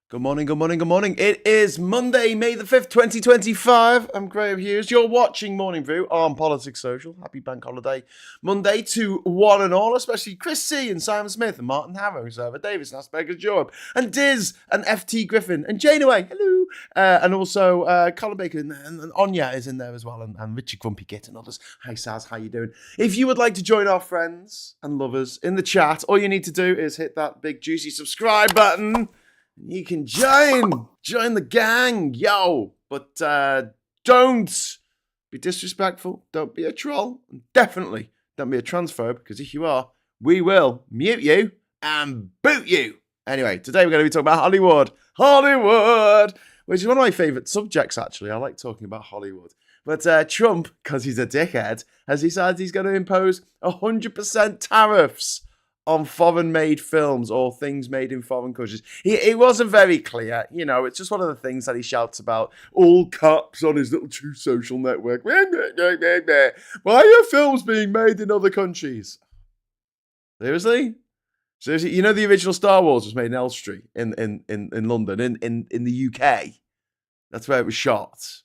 Good morning, good morning, good morning. It is Monday, May the 5th, 2025. I'm Graham Hughes. You're watching Morning Brew on Politics Social. Happy Bank Holiday Monday to one and all, especially Chris C. and Simon Smith and Martin Harrow, Server Davis and Asperger's Europe, and Diz and FT Griffin and Janeway, hello, and also Colin Baker and Anya is in there as well, and Richard Grumpy Git and others. Hi Saz, how you doing? If you would like to join our friends and lovers in the chat, all you need to do is hit that big juicy subscribe button. You can join the gang, yo. But don't be disrespectful. Don't be a troll. And definitely don't be a transphobe, because if you are, we will mute you and boot you. Anyway, today we're going to be talking about Hollywood, which is one of my favourite subjects, actually. I like talking about Hollywood. But Trump, because he's a dickhead, has decided he's going to impose 100% tariffs on foreign-made films or things made in foreign countries. He wasn't very clear. You know, it's just one of the things that he shouts about, all caps on his little True Social network. Why are films being made in other countries? Seriously? Seriously? You know the original Star Wars was made in Elstree in London, in the UK. That's where it was shot.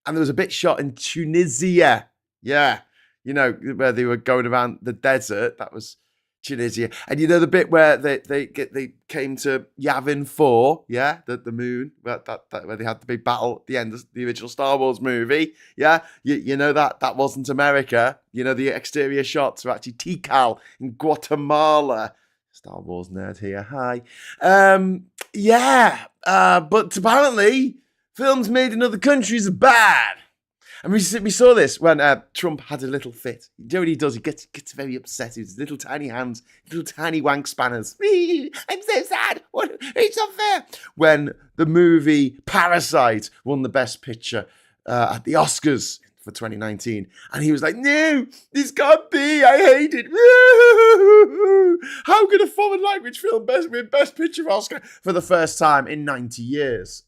And there was a bit shot in Tunisia. Yeah. You know, where they were going around the desert. That was Tunisia. And you know the bit where they came to Yavin 4, yeah, the moon, where they had the big battle at the end of the original Star Wars movie, yeah, you know that wasn't America. You know the exterior shots were actually Tikal in Guatemala. Star Wars nerd here, hi. But apparently films made in other countries are bad. And we saw this when Trump had a little fit. You know what he does? He gets very upset. His little tiny hands, little tiny wank spanners. I'm so sad. It's unfair. When the movie Parasite won the Best Picture at the Oscars for 2019. And he was like, no, this can't be. I hate it. How could a foreign language film win Best Picture Oscar for the first time in 90 years?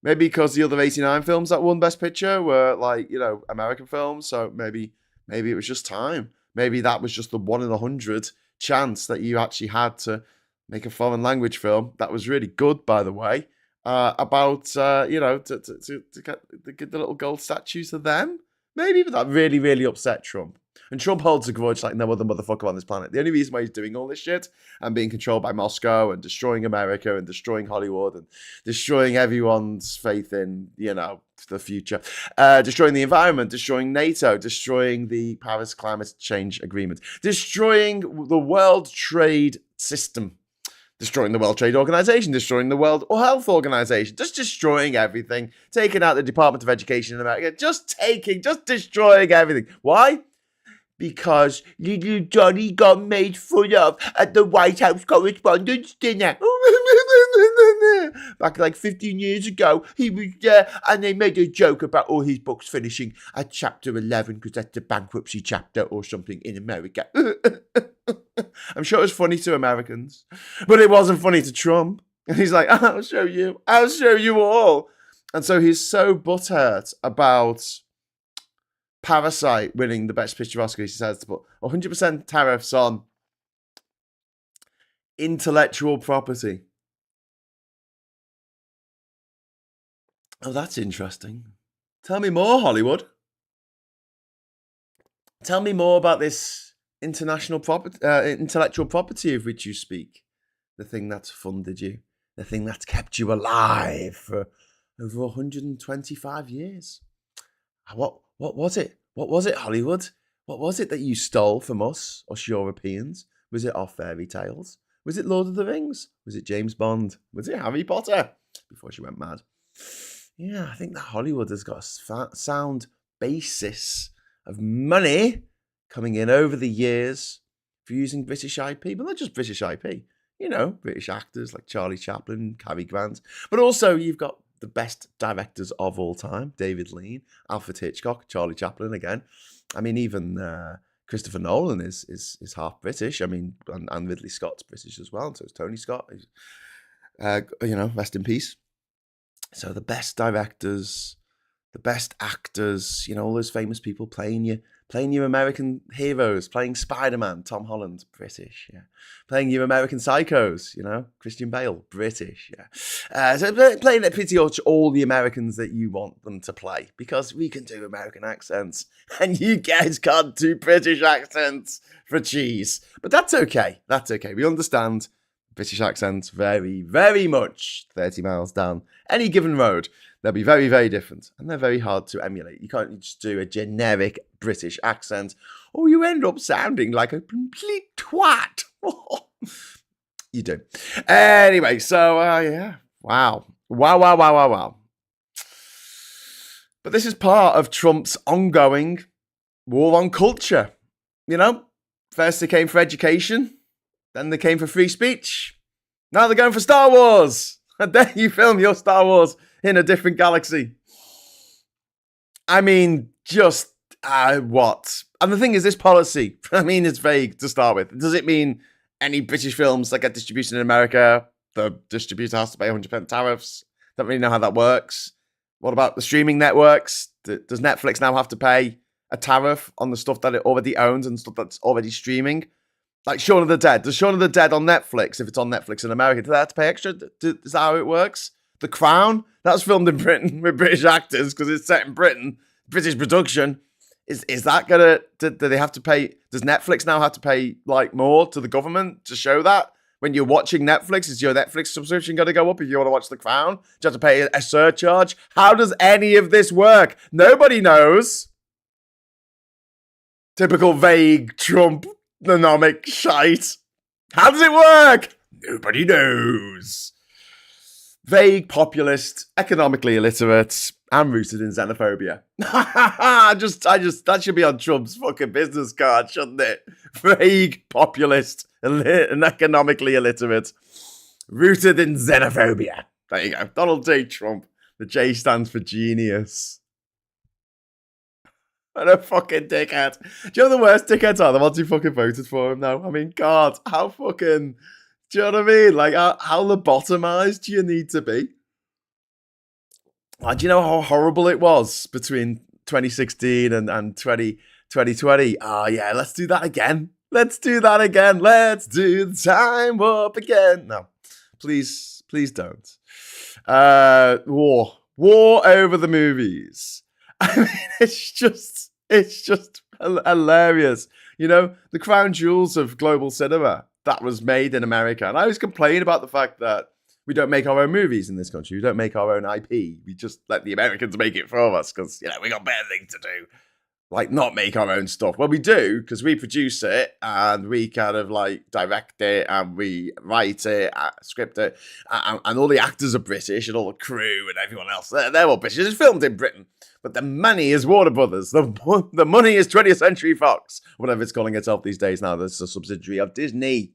Maybe because the other 89 films that won Best Picture were like, you know, American films. So maybe it was just time. Maybe that was just the 1 in 100 chance that you actually had to make a foreign language film. That was really good, by the way, about, you know, to get the little gold statues to them. Maybe, but that really, really upset Trump. And Trump holds a grudge like no other motherfucker on this planet. The only reason why he's doing all this shit and being controlled by Moscow and destroying America and destroying Hollywood and destroying everyone's faith in, you know, the future, destroying the environment, destroying NATO, destroying the Paris Climate Change Agreement, destroying the World Trade System, destroying the World Trade Organization, destroying the World Health Organization, just destroying everything, taking out the Department of Education in America, just destroying everything. Why? Because little Johnny got made fun of at the White House Correspondents' Dinner. Back like 15 years ago, he was there and they made a joke about all his books finishing at chapter 11 because that's the bankruptcy chapter or something in America. I'm sure it was funny to Americans, but it wasn't funny to Trump. And he's like, I'll show you all. And so he's so butthurt about Parasite winning the Best Picture Oscar. He says to put 100% tariffs on intellectual property. Oh, that's interesting. Tell me more, Hollywood. Tell me more about this intellectual property of which you speak. The thing that's funded you. The thing that's kept you alive for over 125 years. What was it? What was it, Hollywood? What was it that you stole from us Europeans? Was it our fairy tales? Was it Lord of the Rings? Was it James Bond? Was it Harry Potter? Before she went mad. Yeah, I think that Hollywood has got a sound basis of money coming in over the years for using British IP, but not just British IP. You know, British actors like Charlie Chaplin, Cary Grant, but also you've got the best directors of all time, David Lean, Alfred Hitchcock, Charlie Chaplin again. I mean, even Christopher Nolan is half British. I mean, and Ridley Scott's British as well. And so is Tony Scott. You know, rest in peace. So the best directors, the best actors, you know, all those famous people playing your Playing your American heroes, playing Spider-Man, Tom Holland, British, yeah. Playing your American psychos, Christian Bale, British, yeah. So playing pretty much all the Americans that you want them to play, because we can do American accents, and you guys can't do British accents for cheese. But that's okay, We understand British accents very, very much 30 miles down any given road. They'll be very, very different, and they're very hard to emulate. You can't just do a generic British accent, or you end up sounding like a complete twat. You do. Anyway, so, yeah. Wow. But this is part of Trump's ongoing war on culture. First they came for education, then they came for free speech. Now they're going for Star Wars. And then you film your Star Wars in a different galaxy. I mean, just what? And the thing is, this policy, it's vague to start with. Does it mean any British films that get distributed in America, the distributor has to pay 100% tariffs? Don't really know how that works. What about the streaming networks? Does Netflix now have to pay a tariff on the stuff that it already owns and stuff that's already streaming? Like Shaun of the Dead. Does Shaun of the Dead on Netflix, if it's on Netflix in America, do they have to pay extra? Is that how it works? The Crown, that was filmed in Britain with British actors because it's set in Britain, British production. Is that gonna? Do they have to pay? Does Netflix now have to pay more to the government to show that when you're watching Netflix? Is your Netflix subscription going to go up if you want to watch The Crown? Do you have to pay a surcharge? How does any of this work? Nobody knows. Typical vague Trump-nomic shite. How does it work? Nobody knows. Vague, populist, economically illiterate, and rooted in xenophobia. That should be on Trump's fucking business card, shouldn't it? Vague, populist, and economically illiterate, rooted in xenophobia. There you go. Donald J. Trump. The J stands for genius. What a fucking dickhead. Do you know the worst dickheads are? The ones who fucking voted for him now. God, how fucking... Do you know what I mean? How lobotomized do you need to be? Do you know how horrible it was between 2016 and 2020? Oh, yeah, let's do that again. Let's do the time warp again. No, please don't. War over the movies. It's just hilarious. The crown jewels of global cinema that was made in America. And I always complain about the fact that we don't make our own movies in this country. We don't make our own IP. We just let the Americans make it for us because, we got better things to do. Not make our own stuff. Well, we do because we produce it and we kind of direct it and we write it, script it. And all the actors are British and all the crew and everyone else, they're all British. It's filmed in Britain. But the money is Warner Brothers. The money is 20th Century Fox, whatever it's calling itself these days now. That's a subsidiary of Disney.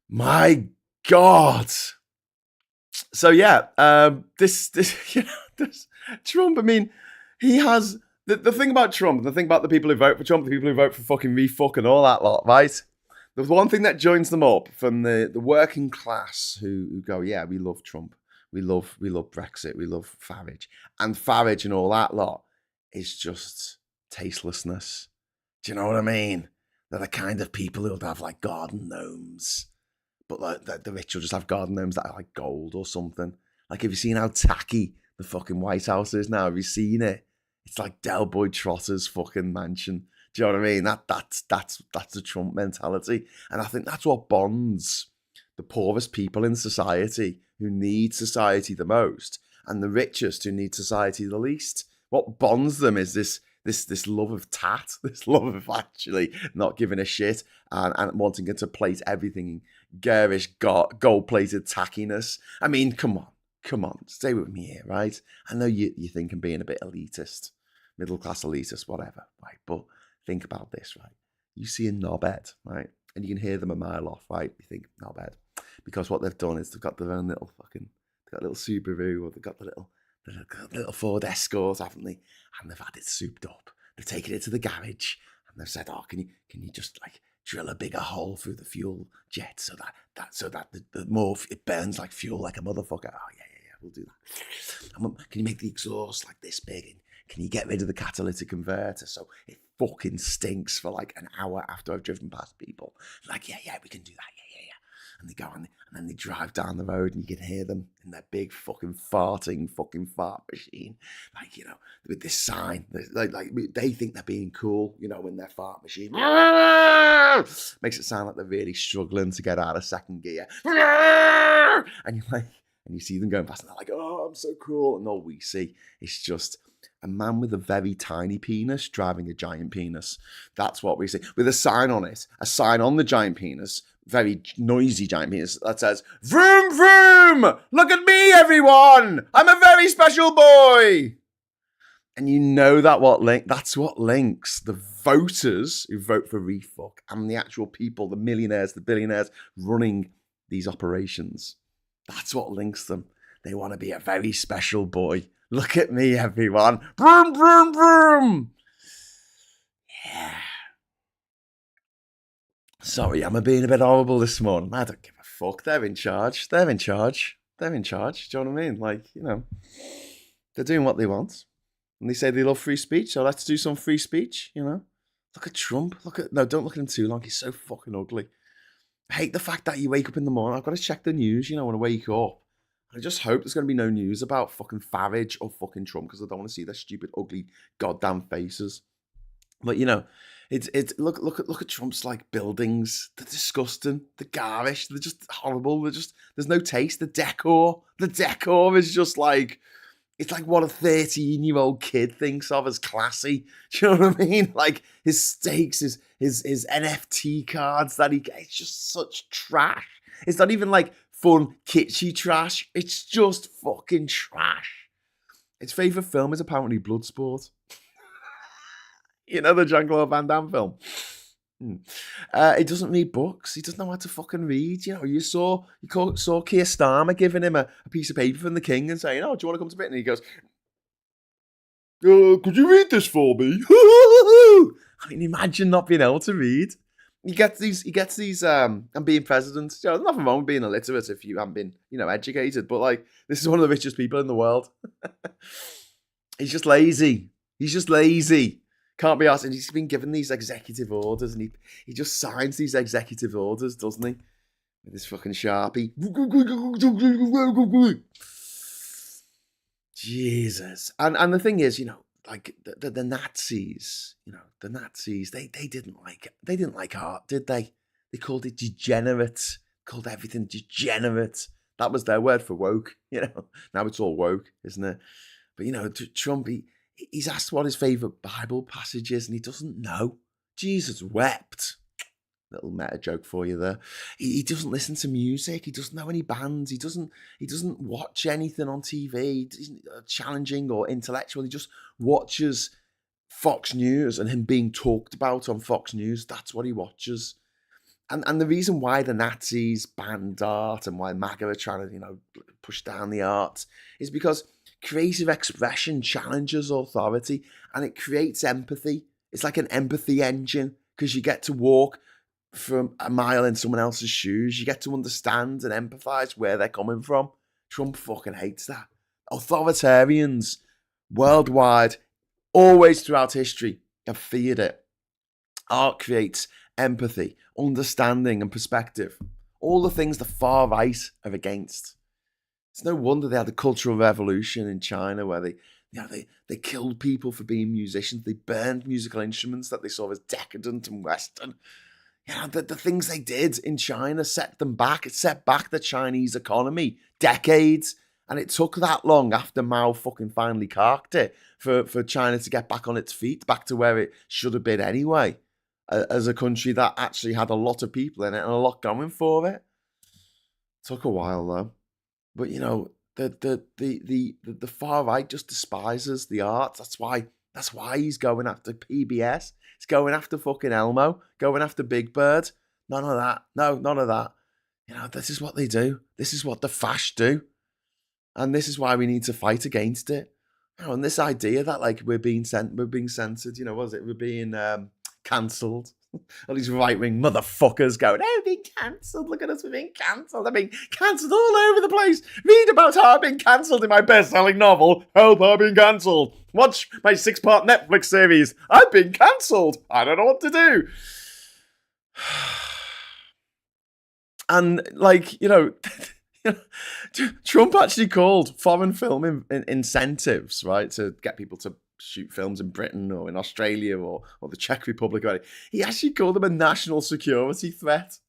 My God. So yeah, this Trump, he has the thing about Trump, the thing about the people who vote for Trump, the people who vote for fucking refuck and all that lot, right? There's one thing that joins them up from the working class who go, yeah, we love Trump. We love Brexit. We love Farage. And Farage and all that lot is just tastelessness. Do you know what I mean? They're the kind of people who would have garden gnomes. But the rich will just have garden gnomes that are gold or something. Have you seen how tacky the fucking White House is now? Have you seen it? It's like Del Boy Trotter's fucking mansion. Do you know what I mean? That's the Trump mentality. And I think that's what bonds the poorest people in society who need society the most and the richest who need society the least. What bonds them is this love of tat, this love of actually not giving a shit and wanting to plate everything in garish gold-plated tackiness. Come on, stay with me here, right? I know you think I'm being a bit elitist, middle-class elitist, whatever, right? But think about this, right? You see a knobhead, right? And you can hear them a mile off, right? You think, knobhead. Because what they've done is they've got their own little Subaru, or they've got the little Ford Escort, haven't they? And they've had it souped up. They've taken it to the garage and they've said, "Oh, can you just drill a bigger hole through the fuel jet so that the more it burns like fuel like a motherfucker?" Oh yeah, we'll do that. Can you make the exhaust this big? And can you get rid of the catalytic converter so it fucking stinks for like an hour after I've driven past people? Like, yeah, we can do that. Yeah. And they go on, and then they drive down the road, and you can hear them in their big fucking farting fucking fart machine, like, you know, with this sign, like they think they're being cool, you know, in their fart machine. Makes it sound like they're really struggling to get out of second gear. And you're like, and you see them going past, and they're like, oh, I'm so cool. And all we see is just a man with a very tiny penis driving a giant penis. That's what we see. With a sign on it, a sign on the giant penis, very noisy giant penis, that says, vroom, vroom, look at me, everyone. I'm a very special boy. And you know that's what links the voters who vote for refuck and the actual people, the millionaires, the billionaires running these operations. That's what links them. They want to be a very special boy. Look at me, everyone. Vroom, vroom, vroom. Yeah. Sorry, I'm being a bit horrible this morning. I don't give a fuck. They're in charge. Do you know what I mean? Like, you know, they're doing what they want. And they say they love free speech, so let's do some free speech, you know? Look at Trump. Don't look at him too long. He's so fucking ugly. I hate the fact that you wake up in the morning. I've got to check the news, you know, when I wake up. I just hope there's going to be no news about fucking Farage or fucking Trump, because I don't want to see their stupid, ugly, goddamn faces. But, you know, look at Trump's like buildings. They're disgusting. They're garish. They're just horrible. There's no taste. The decor is just like, it's like what a 13-year-old kid thinks of as classy. Do you know what I mean? Like his steaks, his NFT cards that he gets. It's just such trash. It's not even like fun, kitschy trash. It's just fucking trash. His favourite film is apparently Bloodsport. You know, the Jean-Claude Van Damme film. He doesn't read books. He doesn't know how to fucking read. You know, you saw Keir Starmer giving him a piece of paper from the king and saying, "Oh, do you want to come to Britain?" And he goes, "Could you read this for me?" I mean, imagine not being able to read. He gets these. And being president. You know, there's nothing wrong with being illiterate if you haven't been, you know, educated. But like, this is one of the richest people in the world. He's just lazy. Can't be asked, and he's been given these executive orders, and he just signs these executive orders, doesn't he? With his fucking Sharpie. Jesus. And the thing is, you know, like the Nazis, you know, they didn't like art, did they? They called it degenerate, called everything degenerate. That was their word for woke, you know. Now it's all woke, isn't it? But, you know, Trump, he's asked what his favourite Bible passage is, and he doesn't know. Jesus wept. Little meta joke for you there. He doesn't listen to music. He doesn't know any bands. He doesn't watch anything on TV. He's challenging or intellectual. He just watches Fox News and him being talked about on Fox News. That's what he watches. And the reason why the Nazis banned art and why MAGA are trying to, you know, push down the arts is because creative expression challenges authority and it creates empathy. It's like an empathy engine because you get to walk from a mile in someone else's shoes. You get to understand and empathize where they're coming from. Trump fucking hates that. Authoritarians worldwide, always throughout history, have feared it. Art creates empathy, understanding, and perspective. All the things the far right are against. It's no wonder they had a cultural revolution in China where they killed people for being musicians. They burned musical instruments that they saw as decadent and Western. You know, the things they did in China set them back. It set back the Chinese economy decades. And it took that long after Mao fucking finally carked it for China to get back on its feet, back to where it should have been anyway, as a country that actually had a lot of people in it and a lot going for it. Took a while though. But, you know, the far right just despises the arts. That's why he's going after PBS. He's going after fucking Elmo, going after Big Bird. None of that. No, none of that. You know, this is what they do. This is what the fash do. And this is why we need to fight against it. You know, and this idea that like we're being censored, you know, we're being cancelled. All these right-wing motherfuckers going, oh, being cancelled. Look at us, we're being cancelled. I'm being cancelled all over the place. Read about how I've been cancelled in my best-selling novel, Help, I've been cancelled. Watch my 6-part Netflix series, I've been cancelled. I don't know what to do. And, like, you know, Trump actually called foreign film incentives, right, to get people to shoot films in Britain or in Australia or the Czech Republic. He actually called them a national security threat.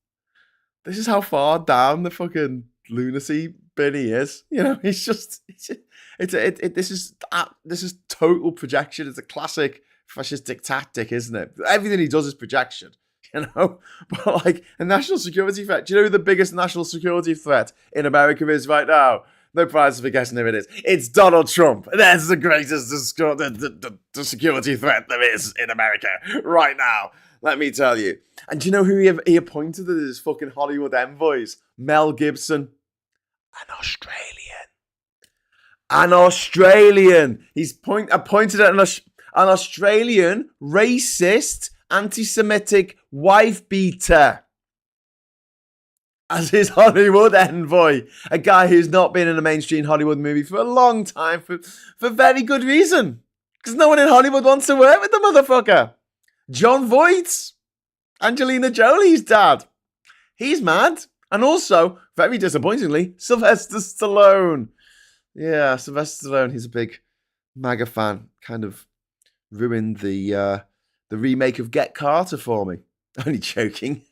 This is how far down the fucking lunacy bin he is. You know, he's just, this is total projection. It's a classic fascistic tactic, isn't it? Everything he does is projection. You know, but like a national security threat. Do you know who the biggest national security threat in America is right now? No prize for guessing who it is. It's Donald Trump. That's the greatest the security threat there is in America right now. Let me tell you. And do you know who he appointed as his fucking Hollywood envoys? Mel Gibson. An Australian. He's appointed an Australian racist, anti-Semitic wife beater as his Hollywood envoy. A guy who's not been in a mainstream Hollywood movie for a long time for very good reason. Because no one in Hollywood wants to work with the motherfucker. John Voight, Angelina Jolie's dad. He's mad. And also, very disappointingly, Sylvester Stallone. Yeah, Sylvester Stallone, he's a big MAGA fan. Kind of ruined the remake of Get Carter for me. Only joking.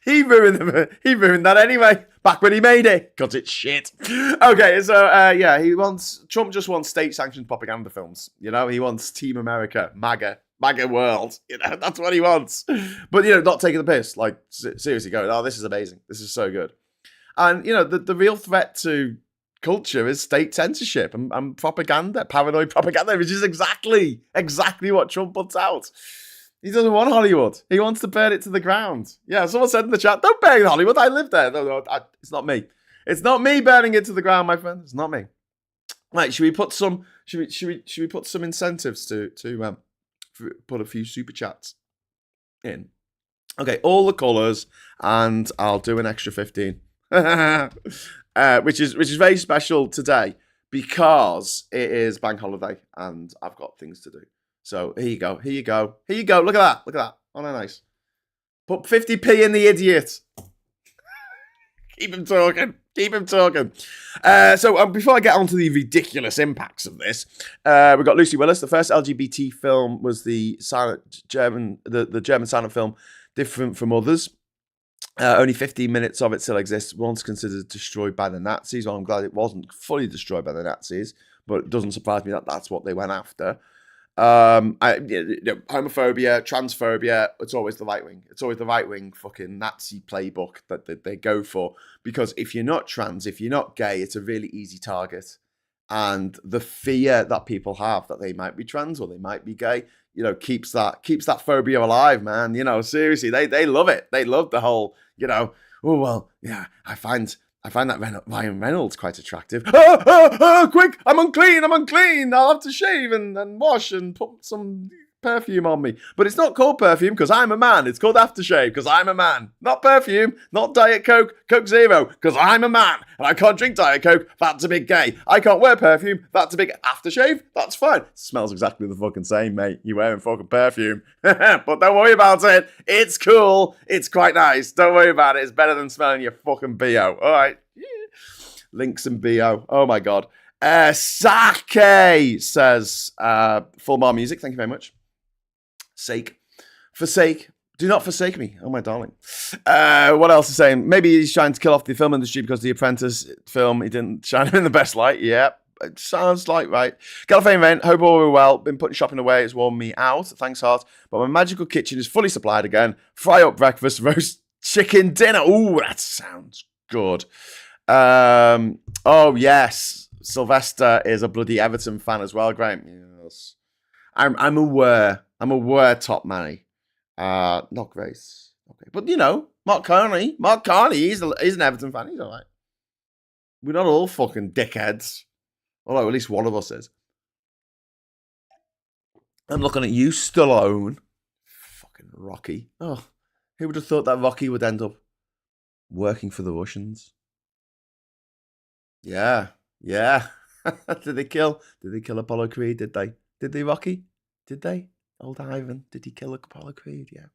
He ruined that anyway. Back when he made it, because it's shit. Okay, so Trump just wants state-sanctioned propaganda films. You know, he wants Team America, MAGA world. You know, that's what he wants. But you know, not taking the piss. Like seriously, going, oh, this is amazing. This is so good. And you know, the real threat to culture is state censorship and propaganda, paranoid propaganda, which is exactly what Trump puts out. He doesn't want Hollywood. He wants to burn it to the ground. Yeah, someone said in the chat, don't burn Hollywood. I live there. No, it's not me. It's not me burning it to the ground, my friend. It's not me. Right, should we put some incentives to put a few super chats in? Okay, all the colours, and I'll do an extra 15. Which is very special today because it is bank holiday and I've got things to do. So here you go. Look at that. Oh, no, nice. Put 50p in the idiot. Keep him talking. So before I get on to the ridiculous impacts of this, we've got Lucy Willis. The first LGBT film was the German silent film, Different from Others. Only 15 minutes of it still exists. Once considered destroyed by the Nazis. Well, I'm glad it wasn't fully destroyed by the Nazis, but it doesn't surprise me that that's what they went after. Homophobia, transphobia, it's always the right wing. It's always the right wing fucking Nazi playbook that they go for. Because if you're not trans, if you're not gay, it's a really easy target. And the fear that people have that they might be trans or they might be gay, you know, keeps that phobia alive, man. You know, seriously, they love it. They love the whole, you know, oh well, yeah, I find that Ryan Reynolds quite attractive. Quick, I'm unclean. I'll have to shave and wash and put some perfume on me. But it's not called perfume because I'm a man. It's called aftershave because I'm a man. Not perfume, not Diet Coke, Coke Zero, because I'm a man. And I can't drink Diet Coke, that's a bit gay. I can't wear perfume, that's a big aftershave, that's fine. It smells exactly the fucking same, mate. You're wearing fucking perfume. But don't worry about it. It's cool. It's quite nice. Don't worry about it. It's better than smelling your fucking BO. All right. Yeah. Links and BO. Oh my God. Sake says, full bar music. Thank you very much. Forsake. Do not forsake me. Oh, my darling. What else is saying? Maybe he's trying to kill off the film industry because the Apprentice film, he didn't shine him in the best light. Yeah, it sounds like right. Galifane Rain, hope all are well. Been putting shopping away. It's worn me out. Thanks, heart. But my magical kitchen is fully supplied again. Fry up breakfast, roast chicken dinner. Ooh, that sounds good. Oh, yes. Sylvester is a bloody Everton fan as well, Graham. Yes. I'm aware, top manny. Not Grace. Okay. But, you know, Mark Carney, he's an Everton fan. He's all right. We're not all fucking dickheads. Although at least one of us is. I'm looking at you, Stallone. Fucking Rocky. Oh, who would have thought that Rocky would end up working for the Russians? Yeah. Did they kill Apollo Creed? Did they, Rocky? Did they? Old Ivan, did he kill Apollo Creed? Yeah.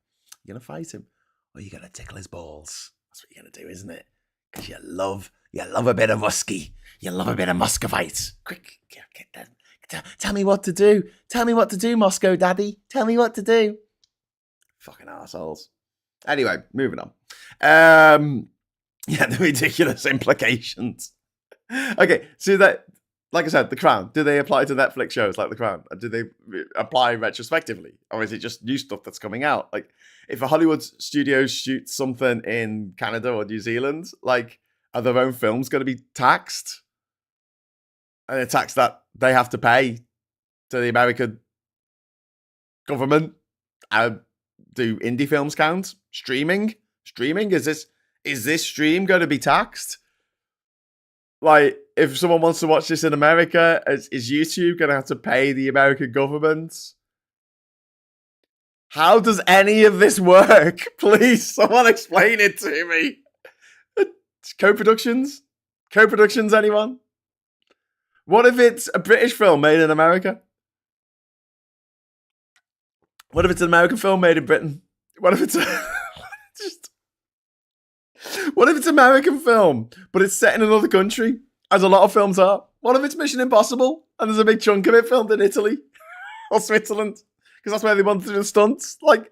You gonna fight him? Or you gonna tickle his balls? That's what you're gonna do, isn't it? Because you love a bit of Rusky. You love a bit of Muscovite. Quick, get that. Tell me what to do. Tell me what to do, Moscow Daddy. Tell me what to do. Fucking assholes. Anyway, moving on. Yeah, the ridiculous implications. Okay, so that, like I said, The Crown, do they apply to Netflix shows like The Crown? Do they apply retrospectively? Or is it just new stuff that's coming out? Like, if a Hollywood studio shoots something in Canada or New Zealand, like, are their own films going to be taxed? And a tax that they have to pay to the American government? Do indie films count? Streaming? Is this stream going to be taxed? Like, if someone wants to watch this in America, is YouTube going to have to pay the American government? How does any of this work? Please, someone explain it to me. Co-productions? Anyone? What if it's a British film made in America? What if it's an American film made in Britain? What if it's what if it's an American film, but it's set in another country, as a lot of films are? What if it's Mission Impossible, and there's a big chunk of it filmed in Italy or Switzerland, because that's where they wanted to do the stunts? Like,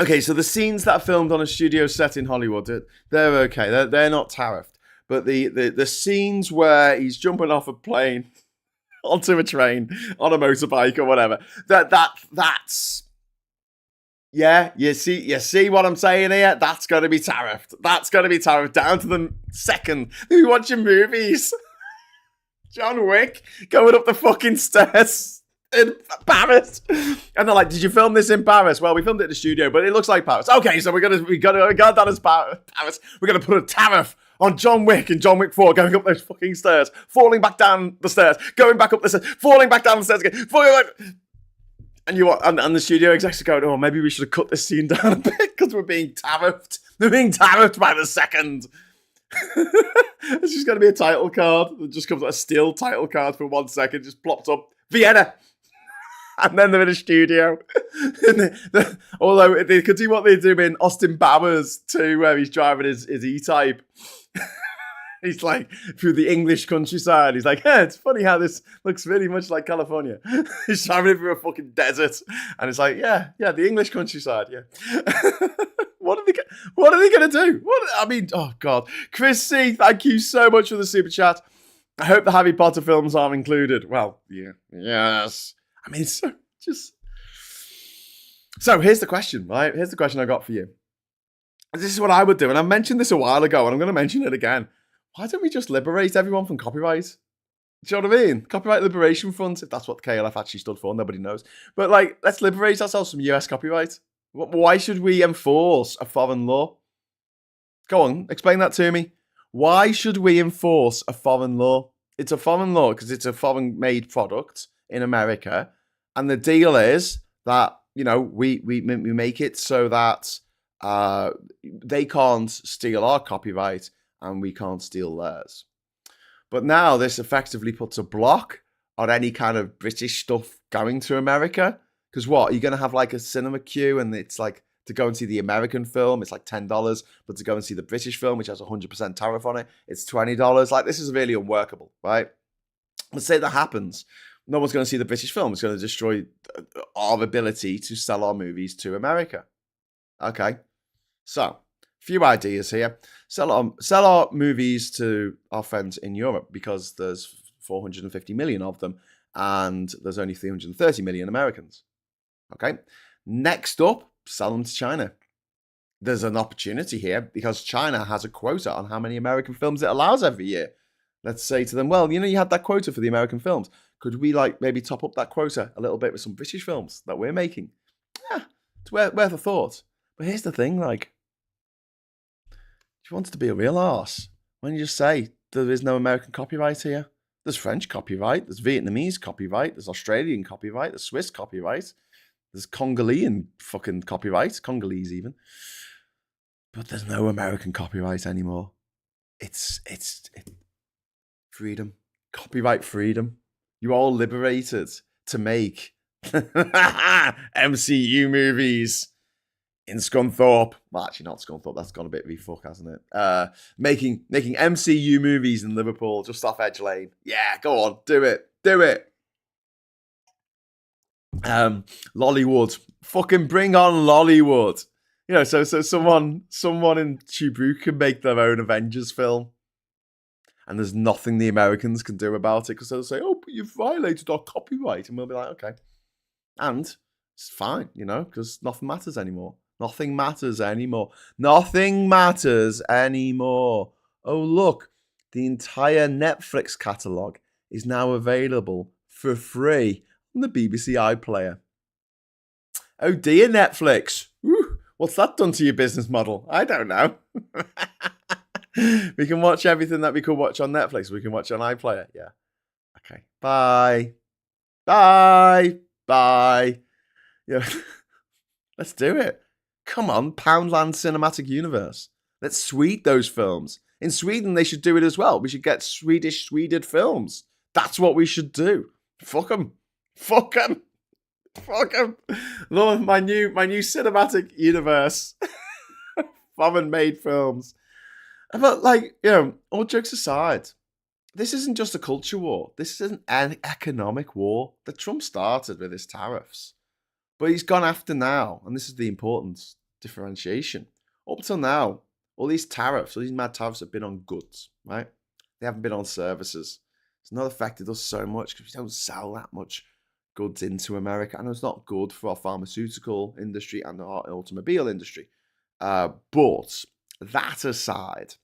okay, so the scenes that are filmed on a studio set in Hollywood, they're okay. They're not tariffed. But the scenes where he's jumping off a plane onto a train on a motorbike or whatever, that's yeah, you see what I'm saying here? That's going to be tariffed. That's going to be tariffed down to the second. We watching movies. John Wick going up the fucking stairs in Paris, and they're like, "Did you film this in Paris?" Well, we filmed it in the studio, but it looks like Paris. Okay, so we got to regard that as Paris. We're going to put a tariff on John Wick and John Wick 4 going up those fucking stairs, falling back down the stairs, going back up the stairs, falling back down the stairs again, falling back. And the studio execs are going, "Oh, maybe we should have cut this scene down a bit because we're being tariffed. They're being tariffed by the second." It's just going to be a title card. It just comes like a steel title card for 1 second, just plops up, Vienna. And then they're in a studio. Although they could do what they do in Austin Powers too, where he's driving his E-Type. He's like, through the English countryside. He's like, hey, it's funny how this looks really much like California. He's driving it through a fucking desert. And it's like, yeah, the English countryside, yeah. What are they going to do? Oh, God. Chris C., thank you so much for the super chat. I hope the Harry Potter films are included. Well, yeah. Yes. I mean, So here's the question, right? Here's the question I got for you. This is what I would do, and I mentioned this a while ago, and I'm going to mention it again. Why don't we just liberate everyone from copyright? Do you know what I mean? Copyright Liberation Front, if that's what the KLF actually stood for, nobody knows. But, like, let's liberate ourselves from US copyright. Why should we enforce a foreign law? Go on, explain that to me. Why should we enforce a foreign law? It's a foreign law because it's a foreign-made product in America, and the deal is that, you know, we make it so that they can't steal our copyright and we can't steal theirs. But now this effectively puts a block on any kind of British stuff going to America. Because what? You're going to have like a cinema queue, and it's like to go and see the American film, it's like $10. But to go and see the British film, which has 100% tariff on it, it's $20. Like, this is really unworkable, right? Let's say that happens. No one's going to see the British film. It's going to destroy our ability to sell our movies to America. Okay. So, a few ideas here. Sell our movies to our friends in Europe, because there's 450 million of them and there's only 330 million Americans. Okay. Next up, sell them to China. There's an opportunity here because China has a quota on how many American films it allows every year. Let's say to them, well, you know, you had that quota for the American films. Could we like maybe top up that quota a little bit with some British films that we're making? Yeah, it's worth a thought. But here's the thing, like, if you wanted to be a real arse, why don't you just say there is no American copyright here? There's French copyright, there's Vietnamese copyright, there's Australian copyright, there's Swiss copyright, There's Congolian fucking copyright, Congolese even. But there's no American copyright anymore. It's freedom. Copyright freedom. You're all liberated to make MCU movies in Scunthorpe. Well, actually not Scunthorpe. That's gone a bit refuck, hasn't it? Making MCU movies in Liverpool, just off Edge Lane. Yeah, go on, do it. Lollywood. Fucking bring on Lollywood. You know, so someone in Brew can make their own Avengers film. And there's nothing the Americans can do about it because they'll say, oh, but you've violated our copyright. And we'll be like, okay. And it's fine, you know, because nothing matters anymore. Nothing matters anymore. Oh, look, the entire Netflix catalogue is now available for free on the BBC iPlayer. Oh dear, Netflix. Woo, what's that done to your business model? I don't know. We can watch everything that we could watch on Netflix. We can watch on iPlayer. Yeah. Okay. Bye. Yeah. Let's do it. Come on, Poundland Cinematic Universe. Let's Swede those films. In Sweden, they should do it as well. We should get Sweded films. That's what we should do. Fuck them. Lord, my new cinematic universe. Foreign-made films. But, like, you know, all jokes aside, this isn't just a culture war. This is an economic war that Trump started with his tariffs. But he's gone after now, and this is the important differentiation. Up till now, all these mad tariffs have been on goods, right? They haven't been on services. It's not affected us so much because we don't sell that much goods into America. I know it's not good for our pharmaceutical industry and our automobile industry. But that aside,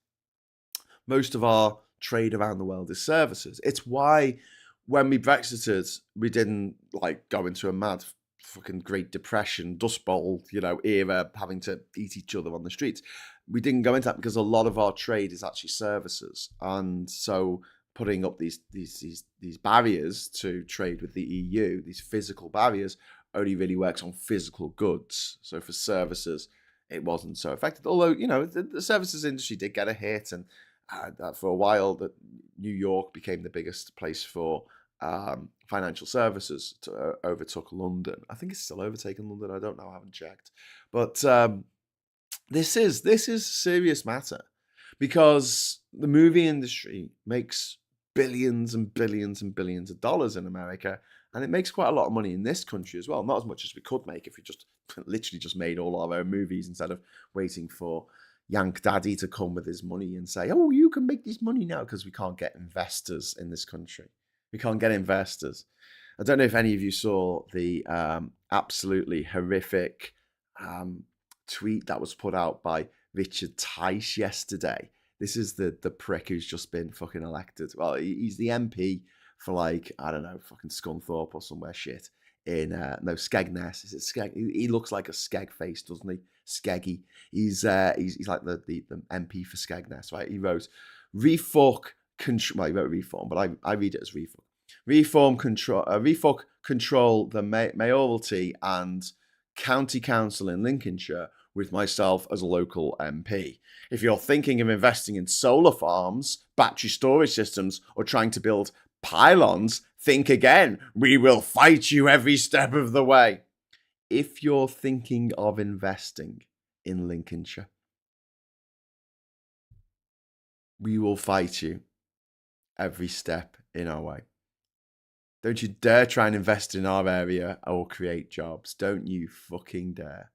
most of our trade around the world is services. It's why when we Brexited, we didn't like go into a mad fucking Great Depression, Dust Bowl, you know, era, having to eat each other on the streets. We didn't go into that because a lot of our trade is actually services. And so putting up these barriers to trade with the EU, these physical barriers, only really works on physical goods. So for services, it wasn't so effective. Although, you know, the services industry did get a hit, and for a while, that New York became the biggest place for financial services. Overtook London. I think it's still overtaken London. I don't know. I haven't checked. But this is a serious matter because the movie industry makes billions and billions and billions of dollars in America, and it makes quite a lot of money in this country as well. Not as much as we could make if we just literally just made all our own movies instead of waiting for Yank Daddy to come with his money and say, oh, you can make this money now, because we can't get investors in this country. We can't get investors. I don't know if any of you saw the absolutely horrific tweet that was put out by Richard Tice yesterday. This is the prick who's just been fucking elected. Well, he's the MP for, like, I don't know, fucking Scunthorpe or somewhere shit in Skegness. Is it Skeg? He looks like a Skeg face, doesn't he? Skeggy. He's like the MP for Skegness, right? He wrote refuck control. Well, he wrote reform, but I read it as refuck. Refuck control the mayoralty and county council in Lincolnshire with myself as a local MP. If you're thinking of investing in solar farms, battery storage systems, or trying to build pylons, think again. We will fight you every step of the way. If you're thinking of investing in Lincolnshire, we will fight you every step in our way. Don't you dare try and invest in our area or create jobs. Don't you fucking dare.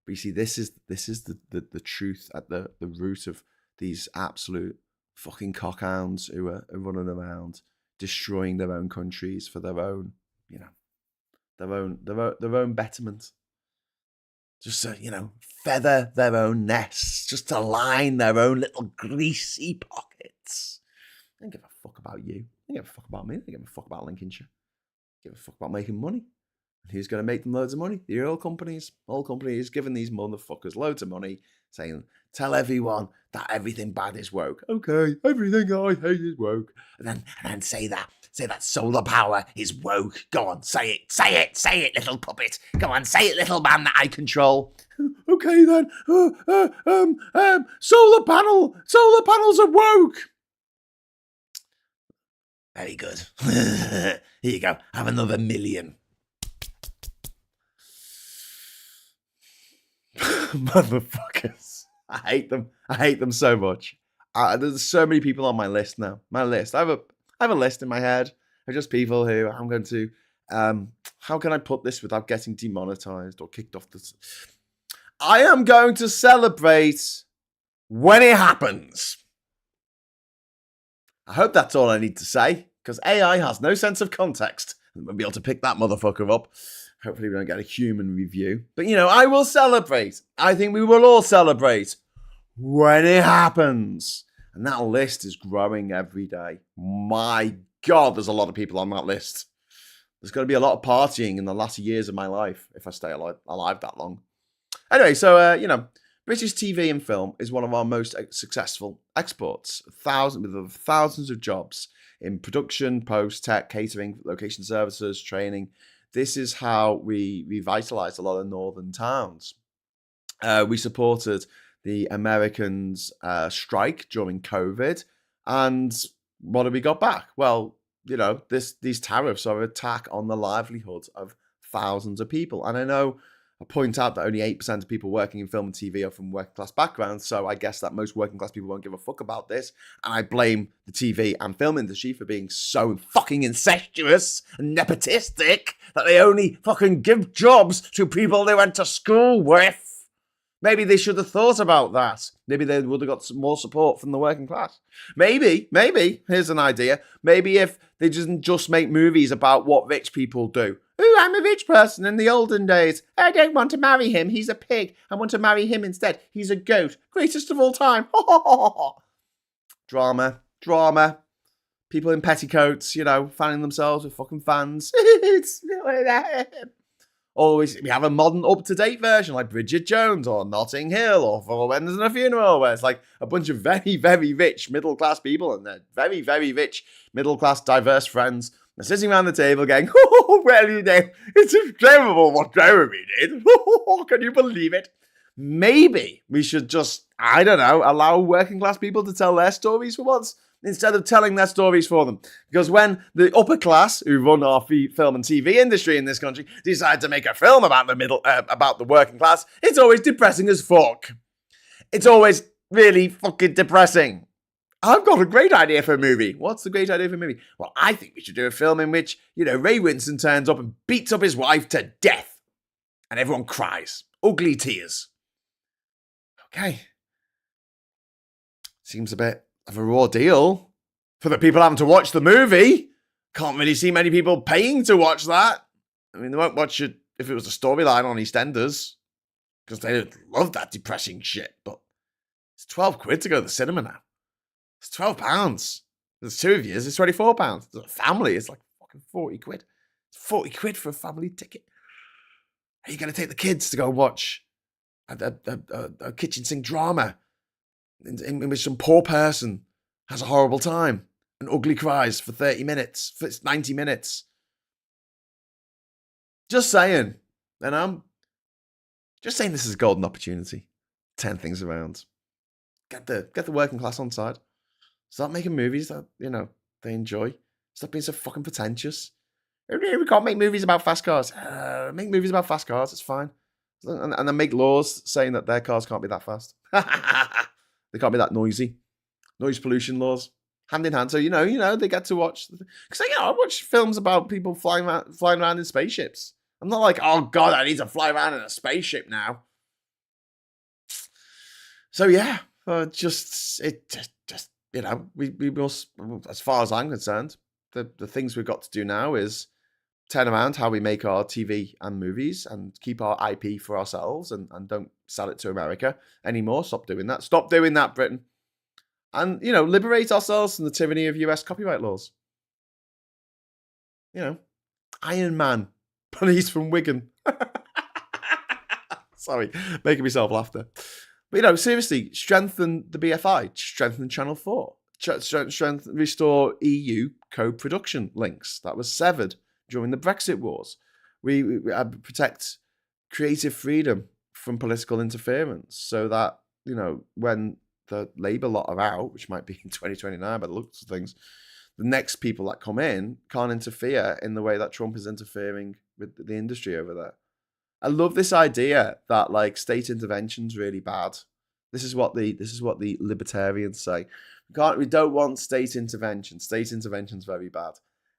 But you see, this is the truth at the root of these absolute fucking cockhounds who are running around destroying their own countries for their own, you know, their own betterment. Just to, you know, feather their own nests, just to line their own little greasy pockets. I don't give a fuck about you. I don't give a fuck about me. I don't give a fuck about Lincolnshire. I give a fuck about making money. And who's going to make them loads of money? The oil companies. Oil companies giving these motherfuckers loads of money, saying, tell everyone that everything bad is woke. Okay, everything I hate is woke. And then say that Say that solar power is woke. Go on, say it. Say it, little puppet. Go on, say it, little man that I control. Okay then. Solar panels are woke. Very good. Here you go. Have another million. Motherfuckers. I hate them so much. There's so many people on my list now. I have a list in my head of just people who I'm going to, how can I put this without getting demonetized or kicked off this? I am going to celebrate when it happens. I hope that's all I need to say, because AI has no sense of context. We'll be able to pick that motherfucker up. Hopefully we don't get a human review. But, I will celebrate. I think we will all celebrate when it happens. And that list is growing every day. My God, there's a lot of people on that list. There's going to be a lot of partying in the last years of my life if I stay alive that long. Anyway, so, British TV and film is one of our most successful exports. With thousands of jobs in production, post, tech, catering, location services, training. This is how we revitalized a lot of northern towns. We supported the Americans' strike during COVID. And what have we got back? Well, these tariffs are an attack on the livelihood of thousands of people. And I know I point out that only 8% of people working in film and TV are from working class backgrounds. So I guess that most working class people won't give a fuck about this. And I blame the TV and film industry for being so fucking incestuous and nepotistic that they only fucking give jobs to people they went to school with. Maybe they should have thought about that. Maybe they would have got some more support from the working class. Maybe, here's an idea. Maybe if they didn't just make movies about what rich people do. Ooh, I'm a rich person in the olden days. I don't want to marry him. He's a pig. I want to marry him instead. He's a goat. Greatest of all time. Drama. People in petticoats, fanning themselves with fucking fans. Always, we have a modern, up-to-date version like Bridget Jones or Notting Hill or For When There's a Funeral, where it's like a bunch of very, very rich middle-class people and their very, very rich middle-class diverse friends. They're sitting around the table going, it's terrible what Jeremy did. Can you believe it? Maybe we should just, allow working-class people to tell their stories for once, instead of telling their stories for them. Because when the upper class, who run our film and TV industry in this country, decide to make a film about the working class, it's always depressing as fuck. It's always really fucking depressing. I've got a great idea for a movie. What's the great idea for a movie? Well, I think we should do a film in which, Ray Winston turns up and beats up his wife to death. And everyone cries. Ugly tears. Okay. Seems a bit of a raw deal for the people having to watch the movie. Can't really see many people paying to watch that. I mean, they won't watch it if it was a storyline on EastEnders, because they don't love that depressing shit. But it's 12 quid to go to the cinema now. It's £12. There's two of you, it's £24. There's a family, it's like fucking 40 quid. It's 40 quid for a family ticket. Are you going to take the kids to go watch a kitchen sink drama in which some poor person has a horrible time and ugly cries for 30 minutes, for 90 minutes? Just saying. And I'm just saying this is a golden opportunity. Turn things around. Get the working class on side. Start making movies that, they enjoy. Stop being so fucking pretentious. We can't make movies about fast cars. Make movies about fast cars, it's fine. And then make laws saying that their cars can't be that fast. They can't be that noisy. Noise pollution laws. Hand in hand. So, they get to watch. Because, I watch films about people flying around in spaceships. I'm not like, oh, God, I need to fly around in a spaceship now. So, yeah. We must, as far as I'm concerned, the things we've got to do now is turn around how we make our TV and movies and keep our IP for ourselves and don't sell it to America anymore. Stop doing that. Stop doing that, Britain. And, liberate ourselves from the tyranny of US copyright laws. Iron Man, police from Wigan. Sorry, making myself laugh there. But, seriously, strengthen the BFI, strengthen Channel 4. restore EU co-production links that was severed during the Brexit wars. We protect creative freedom from political interference, so that, you know, when the Labour lot are out, which might be in 2029 by the looks of things, the next people that come in can't interfere in the way that Trump is interfering with the industry over there. I love this idea that, like, state intervention's really bad. This is what the libertarians say. We don't want state intervention. State intervention's very bad.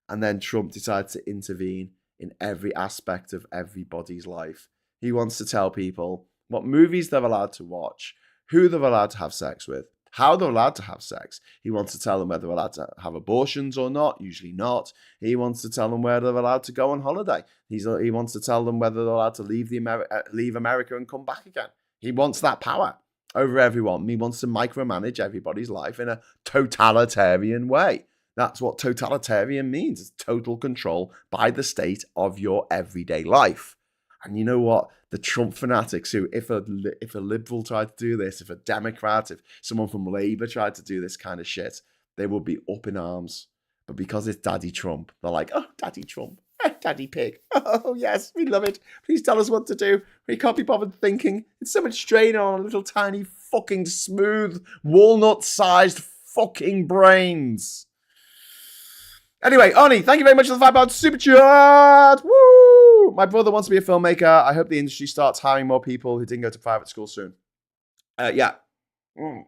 And then Trump decides to intervene in every aspect of everybody's life. He wants to tell people what movies they're allowed to watch, who they're allowed to have sex with, how they're allowed to have sex. He wants to tell them whether they're allowed to have abortions or not, usually not. He wants to tell them where they're allowed to go on holiday. He wants to tell them whether they're allowed to leave America and come back again. He wants that power over everyone. He wants to micromanage everybody's life in a totalitarian way. That's what totalitarian means. It's total control by the state of your everyday life. And you know what? The Trump fanatics who, if a liberal tried to do this, if a Democrat, if someone from Labour tried to do this kind of shit, they would be up in arms. But because it's Daddy Trump, they're like, oh, Daddy Trump, Daddy Pig. Oh, yes, we love it. Please tell us what to do. We can't be bothered thinking. It's so much strain on our little tiny fucking smooth walnut-sized fucking brains. Anyway, Arnie, thank you very much for the £5 super chat. Woo! My brother wants to be a filmmaker. I hope the industry starts hiring more people who didn't go to private school soon. Yeah. Arnie,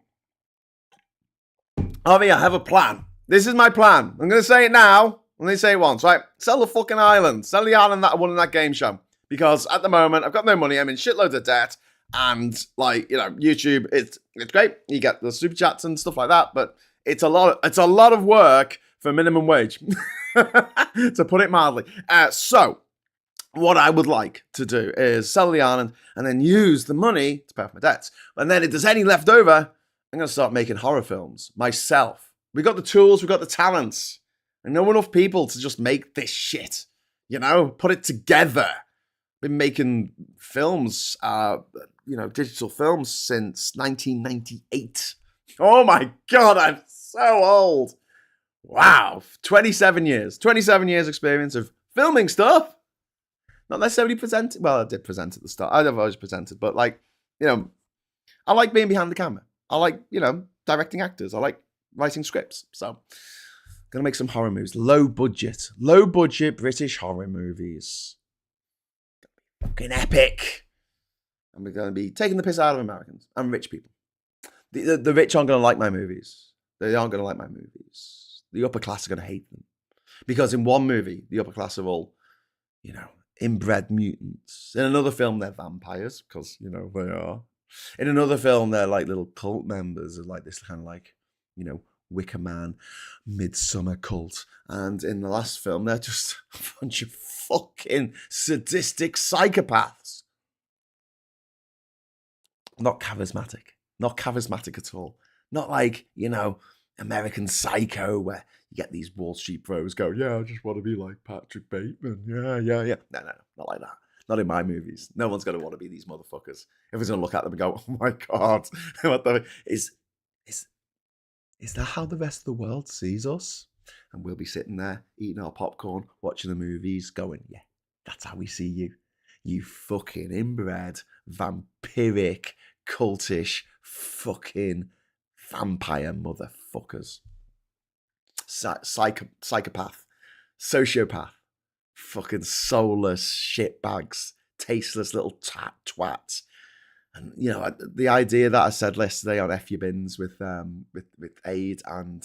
I have a plan. This is my plan. I'm going to say it now. I'm going to say it once, right? Sell the fucking island. Sell the island that I won in that game show. Because at the moment, I've got no money. I'm in shitloads of debt. And, like, you know, YouTube, it's great. You get the super chats and stuff like that. But it's a lot of work for minimum wage, to put it mildly. So, what I would like to do is sell the island and then use the money to pay off my debts. And then if there's any left over, I'm going to start making horror films myself. We got the tools, we got the talents. I know enough people to just make this shit, you know, put it together. Been making films, digital films since 1998. Oh my God, I'm so old. Wow, 27 years experience of filming stuff. Not necessarily presenting. Well, I did present at the start. I've always presented, but, like, you know, I like being behind the camera. I like, you know, directing actors. I like writing scripts. So, gonna make some horror movies. Low budget British horror movies. Fucking epic. And we're gonna be taking the piss out of Americans and rich people. The rich aren't gonna like my movies. They aren't gonna like my movies. The upper class are going to hate them. Because in one movie, the upper class are all, you know, inbred mutants. In another film, they're vampires, because, you know, they are. In another film, they're like little cult members of, like, this kind of, like, you know, Wicker Man, Midsummer cult. And in the last film, they're just a bunch of fucking sadistic psychopaths. Not charismatic at all. Not like, you know, American Psycho, where you get these Wall Street bros go, yeah, I just want to be like Patrick Bateman. Yeah. No, not like that. Not in my movies. No one's going to want to be these motherfuckers. Everyone's going to look at them and go, oh my God, what the is that how the rest of the world sees us? And we'll be sitting there eating our popcorn, watching the movies, going, yeah, that's how we see you. You fucking inbred, vampiric, cultish, fucking vampire motherfuckers. Psychopath, sociopath, fucking soulless shitbags, tasteless little twats. And, you know, the idea that I said yesterday on F Your Bins with Aid and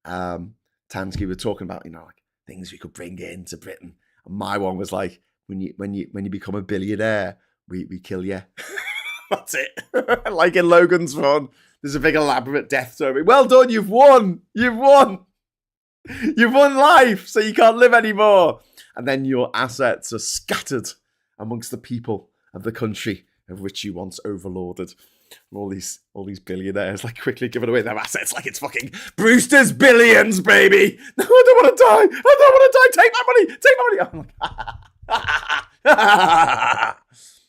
Tansky, were talking about, you know, like, things we could bring into Britain. And my one was like, when you become a billionaire, we kill you. That's it. Like in Logan's Run, there's a big elaborate death story. Well done, you've won. You've won life, so you can't live anymore. And then your assets are scattered amongst the people of the country of which you once overlorded. And all these billionaires, like, quickly giving away their assets like it's fucking Brewster's Billions, baby. No, I don't want to die. I don't want to die. Take my money. I'm like,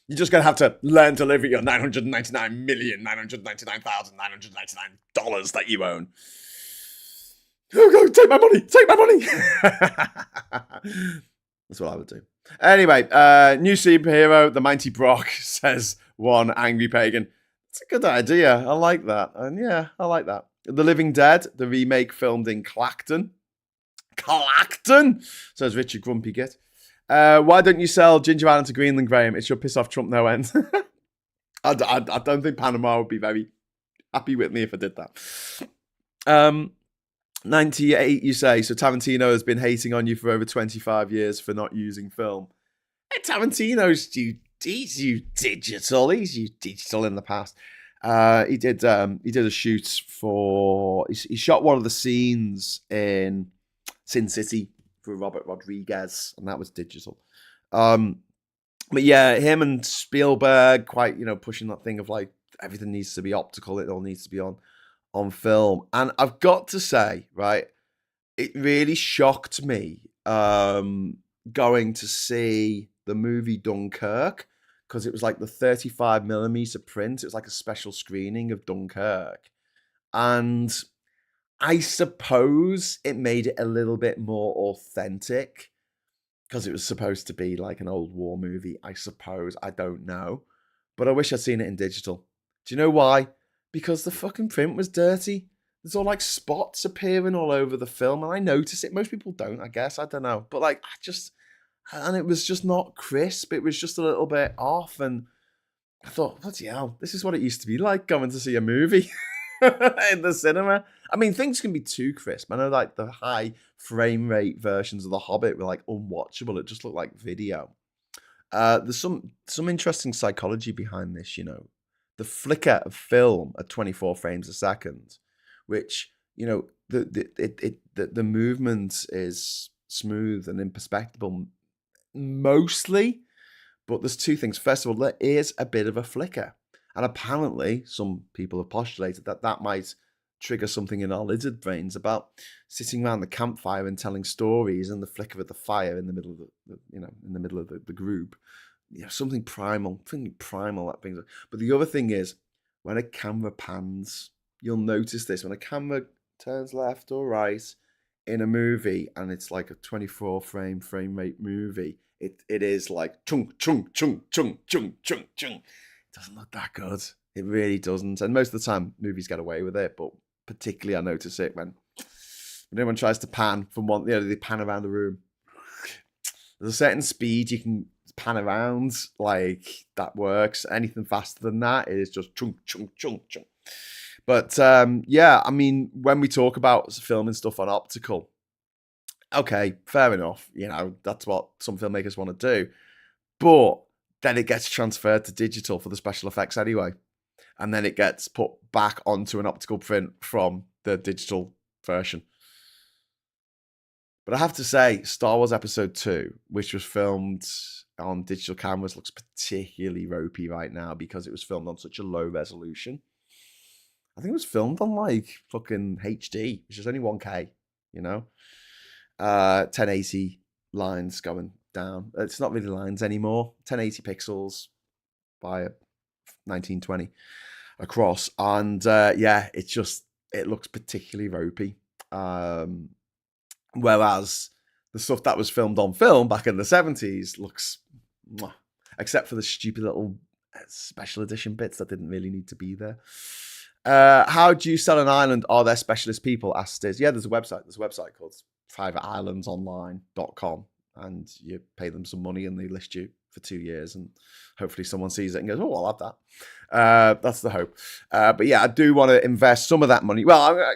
you're just going to have to learn to live with your $999,999,999 that you own. Oh, go, take my money, take my money. That's what I would do. Anyway, new superhero, the Mighty Brock, says one angry pagan. It's a good idea. I like that. And yeah, I like that. The Living Dead, the remake filmed in Clacton. Clacton, says Richard Grumpy Git. Why don't you sell Ginger Ale to Greenland, Graham? It should piss off Trump no end. I don't think Panama would be very happy with me if I did that. 98, you say. So Tarantino has been hating on you for over 25 years for not using film. Hey, Tarantino's he's used digital. He's used digital in the past. He did a shoot for. He shot one of the scenes in Sin City for Robert Rodriguez, and that was digital. But yeah, him and Spielberg quite pushing that thing of like everything needs to be optical. It all needs to be on film. And I've got to say, right, it really shocked me going to see the movie Dunkirk, because it was like the 35mm print. It was like a special screening of Dunkirk. And I suppose it made it a little bit more authentic because it was supposed to be like an old war movie, I suppose. I don't know. But I wish I'd seen it in digital. Do you know why? Because the fucking print was dirty. There's all like spots appearing all over the film, and I notice it. Most people don't, I guess. I don't know. But like, and it was just not crisp. It was just a little bit off. And I thought, bloody hell, this is what it used to be like going to see a movie in the cinema. I mean, things can be too crisp. I know like the high frame rate versions of The Hobbit were like unwatchable. It just looked like video. There's some interesting psychology behind this, The flicker of film at 24 frames a second, which, the movement is smooth and imperceptible mostly, but there's two things. First of all, there is a bit of a flicker. And apparently, some people have postulated that might trigger something in our lizard brains about sitting around the campfire and telling stories, and the flicker of the fire in the middle of the group. Something primal that brings up. But the other thing is, when a camera pans, you'll notice this. When a camera turns left or right in a movie, and it's like a 24 frame rate movie, it is like chung, chung, chung, chung, chung, chung, chung. It doesn't look that good. It really doesn't. And most of the time, movies get away with it. But particularly, I notice it when anyone tries to pan from one, they pan around the room. There's a certain speed you can pan around, like that works. Anything faster than that is just chung, chung, chung, chung. But yeah, I mean, when we talk about filming stuff on optical, okay, fair enough. That's what some filmmakers want to do. But then it gets transferred to digital for the special effects anyway. And then it gets put back onto an optical print from the digital version. But I have to say, Star Wars Episode 2, which was filmed on digital cameras, looks particularly ropey right now because it was filmed on such a low resolution. I think it was filmed on like fucking HD, which is only 1K, 1080 lines going down. It's not really lines anymore. 1080 pixels by 1920 across. And yeah, it looks particularly ropey. Whereas the stuff that was filmed on film back in the 70s looks, except for the stupid little special edition bits that didn't really need to be there. How do you sell an island? Are there specialist people? Asked Stiz. Yeah, there's a website. There's a website called privateislandsonline.com, and you pay them some money and they list you for 2 years, and hopefully someone sees it and goes, oh, I'll have that. That's the hope. But yeah, I do want to invest some of that money. Well,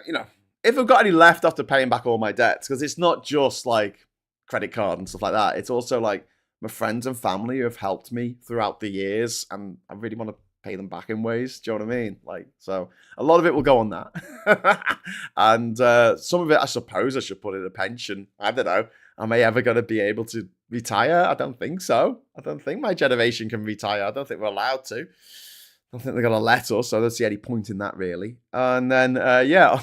if I've got any left after paying back all my debts, because it's not just like credit card and stuff like that. It's also like my friends and family who have helped me throughout the years, and I really want to pay them back in ways. Do you know what I mean? Like, so a lot of it will go on that. And some of it, I suppose I should put in a pension. I don't know. Am I ever going to be able to retire? I don't think so. I don't think my generation can retire. I don't think we're allowed to. I don't think they're going to let us. So I don't see any point in that, really. And then, yeah,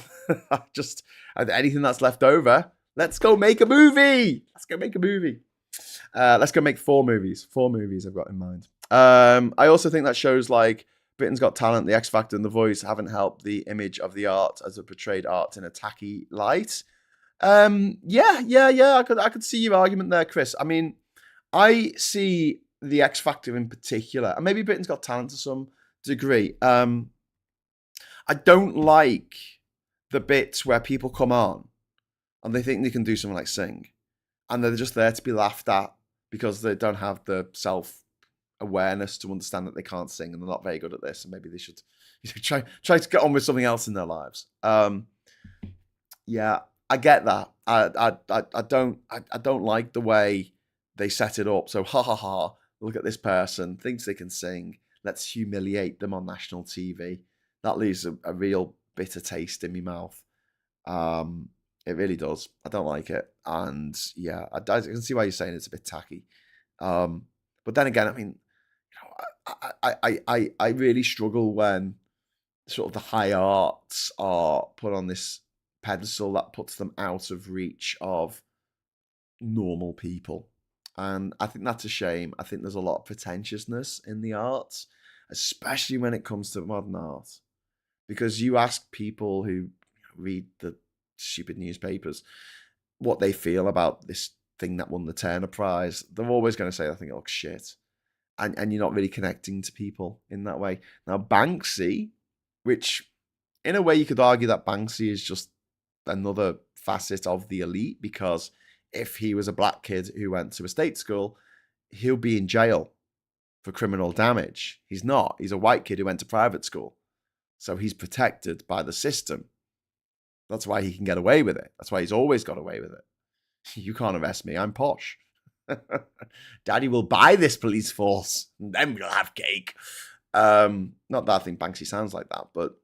just anything that's left over, let's go make a movie. Let's go make a movie. Let's go make 4 movies. 4 movies I've got in mind. I also think that shows like Britain's Got Talent, The X Factor, and The Voice haven't helped the image of the art as a portrayed art in a tacky light. Yeah. I could see your argument there, Chris. I mean, I see the X Factor in particular, and maybe Britain's Got Talent to some degree. I don't like the bits where people come on and they think they can do something like sing, and they're just there to be laughed at because they don't have the self-awareness to understand that they can't sing and they're not very good at this, and maybe they should try to get on with something else in their lives. Yeah, I get that. I don't like the way they set it up. So ha ha ha, look at this person, thinks they can sing. Let's humiliate them on national TV. That leaves a real bitter taste in my mouth. It really does. I don't like it. And yeah, I can see why you're saying it's a bit tacky. But then again, I mean, I really struggle when sort of the high arts are put on this pedestal that puts them out of reach of normal people. And I think that's a shame. I think there's a lot of pretentiousness in the arts, especially when it comes to modern art. Because you ask people who read the stupid newspapers what they feel about this thing that won the Turner Prize, they're always going to say, I think it looks shit. And you're not really connecting to people in that way. Now, Banksy, which in a way you could argue that Banksy is just another facet of the elite, because if he was a black kid who went to a state school, he'll be in jail for criminal damage. He's not. He's a white kid who went to private school. So he's protected by the system. That's why he can get away with it. That's why he's always got away with it. You can't arrest me. I'm posh. Daddy will buy this police force, and then we'll have cake. Not that I think Banksy sounds like that, but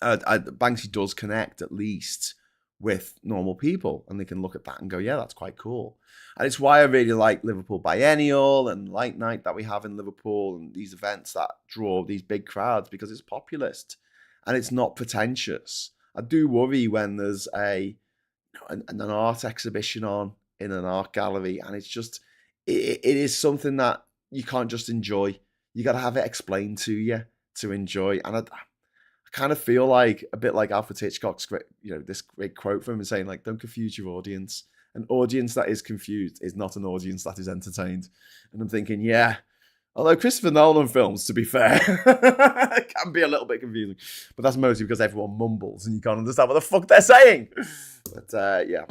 Banksy does connect at least with normal people, and they can look at that and go, yeah, that's quite cool. And it's why I really like Liverpool Biennial and Light Night that we have in Liverpool, and these events that draw these big crowds, because it's populist and it's not pretentious. I do worry when there's an art exhibition on in an art gallery, and it's just it is something that you can't just enjoy. You got to have it explained to you to enjoy. And I kind of feel like a bit like Alfred Hitchcock's, this great quote from him saying, like, don't confuse your audience. An audience that is confused is not an audience that is entertained. And I'm thinking, yeah, although Christopher Nolan films, to be fair, can be a little bit confusing. But that's mostly because everyone mumbles and you can't understand what the fuck they're saying. But yeah.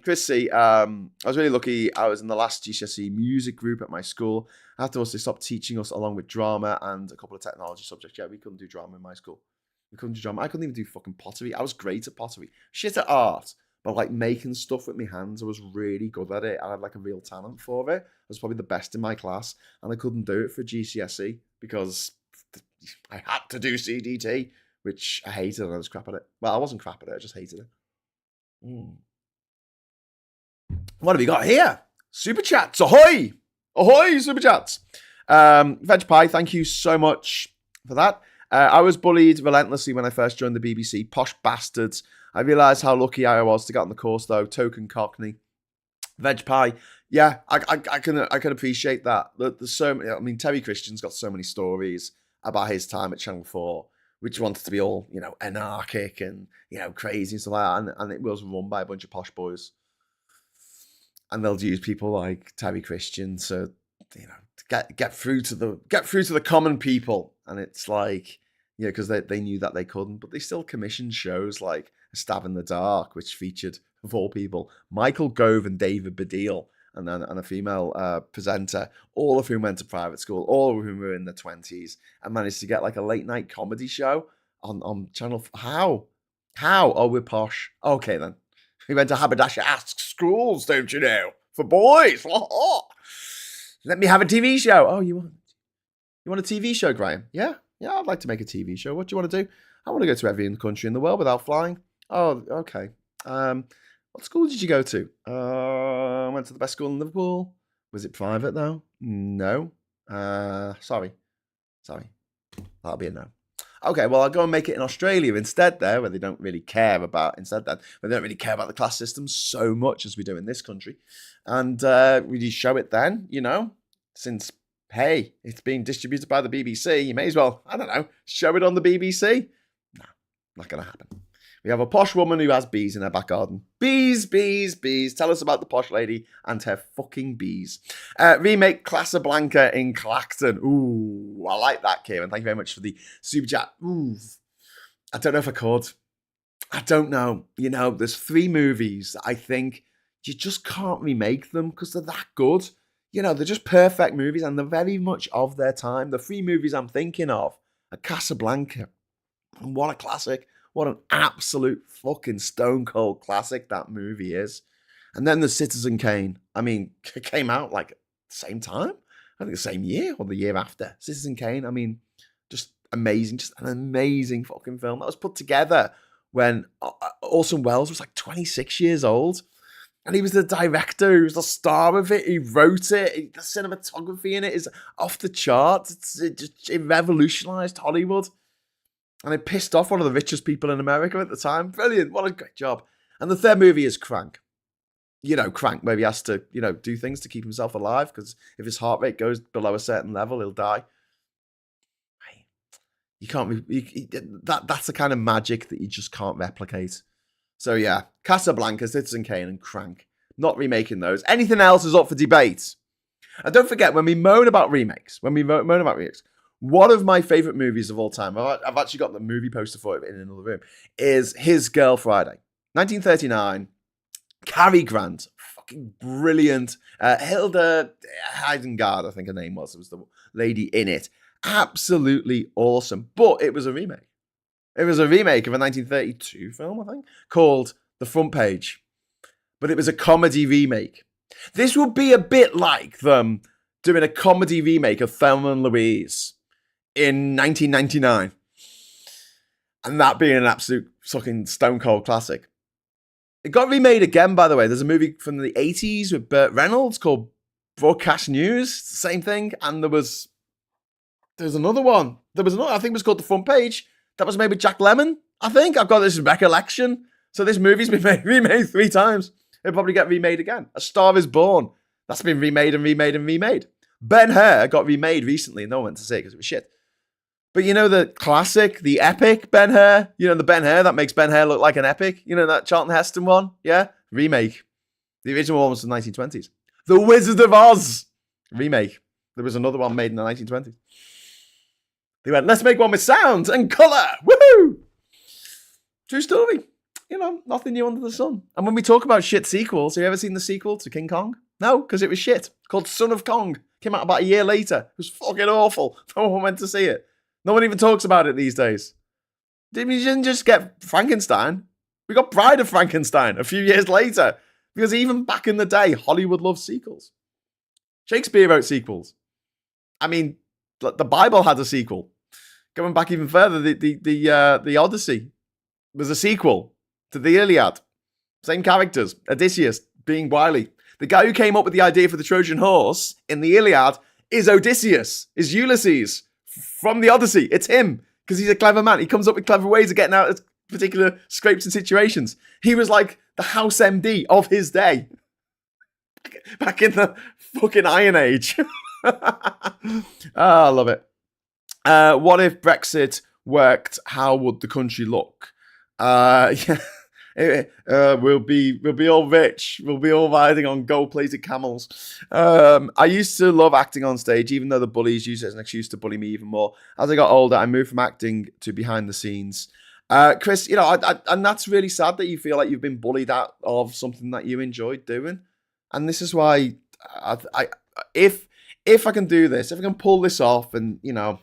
Chris C, I was really lucky. I was in the last GCSE music group at my school. Afterwards, they stopped teaching us along with drama and a couple of technology subjects. Yeah, we couldn't do drama in my school. We couldn't do drama. I couldn't even do fucking pottery. I was great at pottery. Shit at art. But like making stuff with my hands, I was really good at it. I had like a real talent for it. I was probably the best in my class. And I couldn't do it for GCSE because I had to do CDT, which I hated, and I was crap at it. Well, I wasn't crap at it. I just hated it. What have we got here? Super chats. Ahoy! Ahoy, super chats. Veg Pie, thank you so much for that. I was bullied relentlessly when I first joined the BBC. Posh bastards. I realised how lucky I was to get on the course, though. Token Cockney. Veg Pie. Yeah, I can appreciate that. There's so many. I mean, Terry Christian's got so many stories about his time at Channel 4, which wanted to be all, anarchic and, crazy and stuff like that. And it was run by a bunch of posh boys. And they'll use people like Terry Christian to, get through to the common people. And it's like, because they knew that they couldn't, but they still commissioned shows like A Stab in the Dark, which featured, of all people, Michael Gove and David Baddiel, and a female presenter, all of whom went to private school, all of whom were in their 20s, and managed to get like a late night comedy show on Channel. How? Oh, we're posh. Okay then. We went to Haberdasher schools, don't you know? For boys. Let me have a TV show. Oh, you want a TV show, Graham? Yeah, I'd like to make a TV show. What do you want to do? I want to go to every country in the world without flying. Oh, okay. What school did you go to? I went to the best school in Liverpool. Was it private though? No. Sorry. That'll be a no. Okay, well, I'll go and make it in Australia instead there, where they don't really care about the class system so much as we do in this country. And we show it then, since, hey, it's being distributed by the BBC, you may as well, I don't know, show it on the BBC. No, not going to happen. We have a posh woman who has bees in her back garden. Bees, bees, bees. Tell us about the posh lady and her fucking bees. Remake Casablanca in Clacton. Ooh, I like that, Kieran. Thank you very much for the super chat. Ooh, I don't know if I could. I don't know. You know, there's 3 movies that I think you just can't remake them because they're that good. You know, they're just perfect movies and they're very much of their time. The 3 movies I'm thinking of are Casablanca. And what a classic. What an absolute fucking stone cold classic that movie is. And then the Citizen Kane. I mean, it came out like the same time. I think the same year or the year after. Citizen Kane, I mean, just amazing. Just an amazing fucking film that was put together when Orson Welles was like 26 years old. And he was the director, he was the star of it, he wrote it, the cinematography in it is off the charts. It revolutionized Hollywood. And it pissed off one of the richest people in America at the time. Brilliant, what a great job. And the third movie is Crank. You know, Crank, where he has to, you know, do things to keep himself alive, because if his heart rate goes below a certain level, he'll die. You can't, that's the kind of magic that you just can't replicate. So yeah, Casablanca, Citizen Kane, and Crank. Not remaking those. Anything else is up for debate. And don't forget, when we moan about remakes, one of my favourite movies of all time, I've actually got the movie poster for it in another room, is His Girl Friday. 1939, Cary Grant, fucking brilliant. Hilda Heidengard, I think her name was the lady in it. Absolutely awesome. But it was a remake. It was a remake of a 1932 film, I think, called The Front Page. But it was a comedy remake. This would be a bit like them doing a comedy remake of Thelma and Louise in 1999. And that being an absolute fucking stone cold classic. It got remade again, by the way. There's a movie from the 80s with Burt Reynolds called Broadcast News. Same thing. And there's another one. I think it was called The Front Page. That was made with Jack Lemmon, I think. I've got this recollection. So this movie's been remade 3 times. It'll probably get remade again. A Star is Born. That's been remade and remade and remade. Ben-Hur got remade recently. No one went to see it because it was shit. But you know the classic, the epic Ben-Hur? You know the Ben-Hur that makes Ben-Hur look like an epic? You know that Charlton Heston one? Yeah? Remake. The original one was from the 1920s. The Wizard of Oz. Remake. There was another one made in the 1920s. They went, let's make one with sound and colour. Woohoo! True story. You know, nothing new under the sun. And when we talk about shit sequels, have you ever seen the sequel to King Kong? No, because it was shit. Called Son of Kong. Came out about a year later. It was fucking awful. No one went to see it. No one even talks about it these days. Didn't just get Frankenstein. We got Bride of Frankenstein a few years later. Because even back in the day, Hollywood loved sequels. Shakespeare wrote sequels. I mean, the Bible had a sequel. Going back even further, the Odyssey was a sequel to the Iliad. Same characters. Odysseus being wily. The guy who came up with the idea for the Trojan horse in the Iliad is Odysseus, is Ulysses from the Odyssey. It's him because he's a clever man. He comes up with clever ways of getting out of particular scrapes and situations. He was like the house MD of his day. Back in the fucking Iron Age. I love it. What if Brexit worked? How would the country look? Yeah. We'll be all rich. We'll be all riding on gold-plated camels. I used to love acting on stage, even though the bullies used it as an excuse to bully me even more. As I got older, I moved from acting to behind the scenes. Chris, you know, and that's really sad that you feel like you've been bullied out of something that you enjoyed doing. And this is why, if I can do this, if I can pull this off, and you know.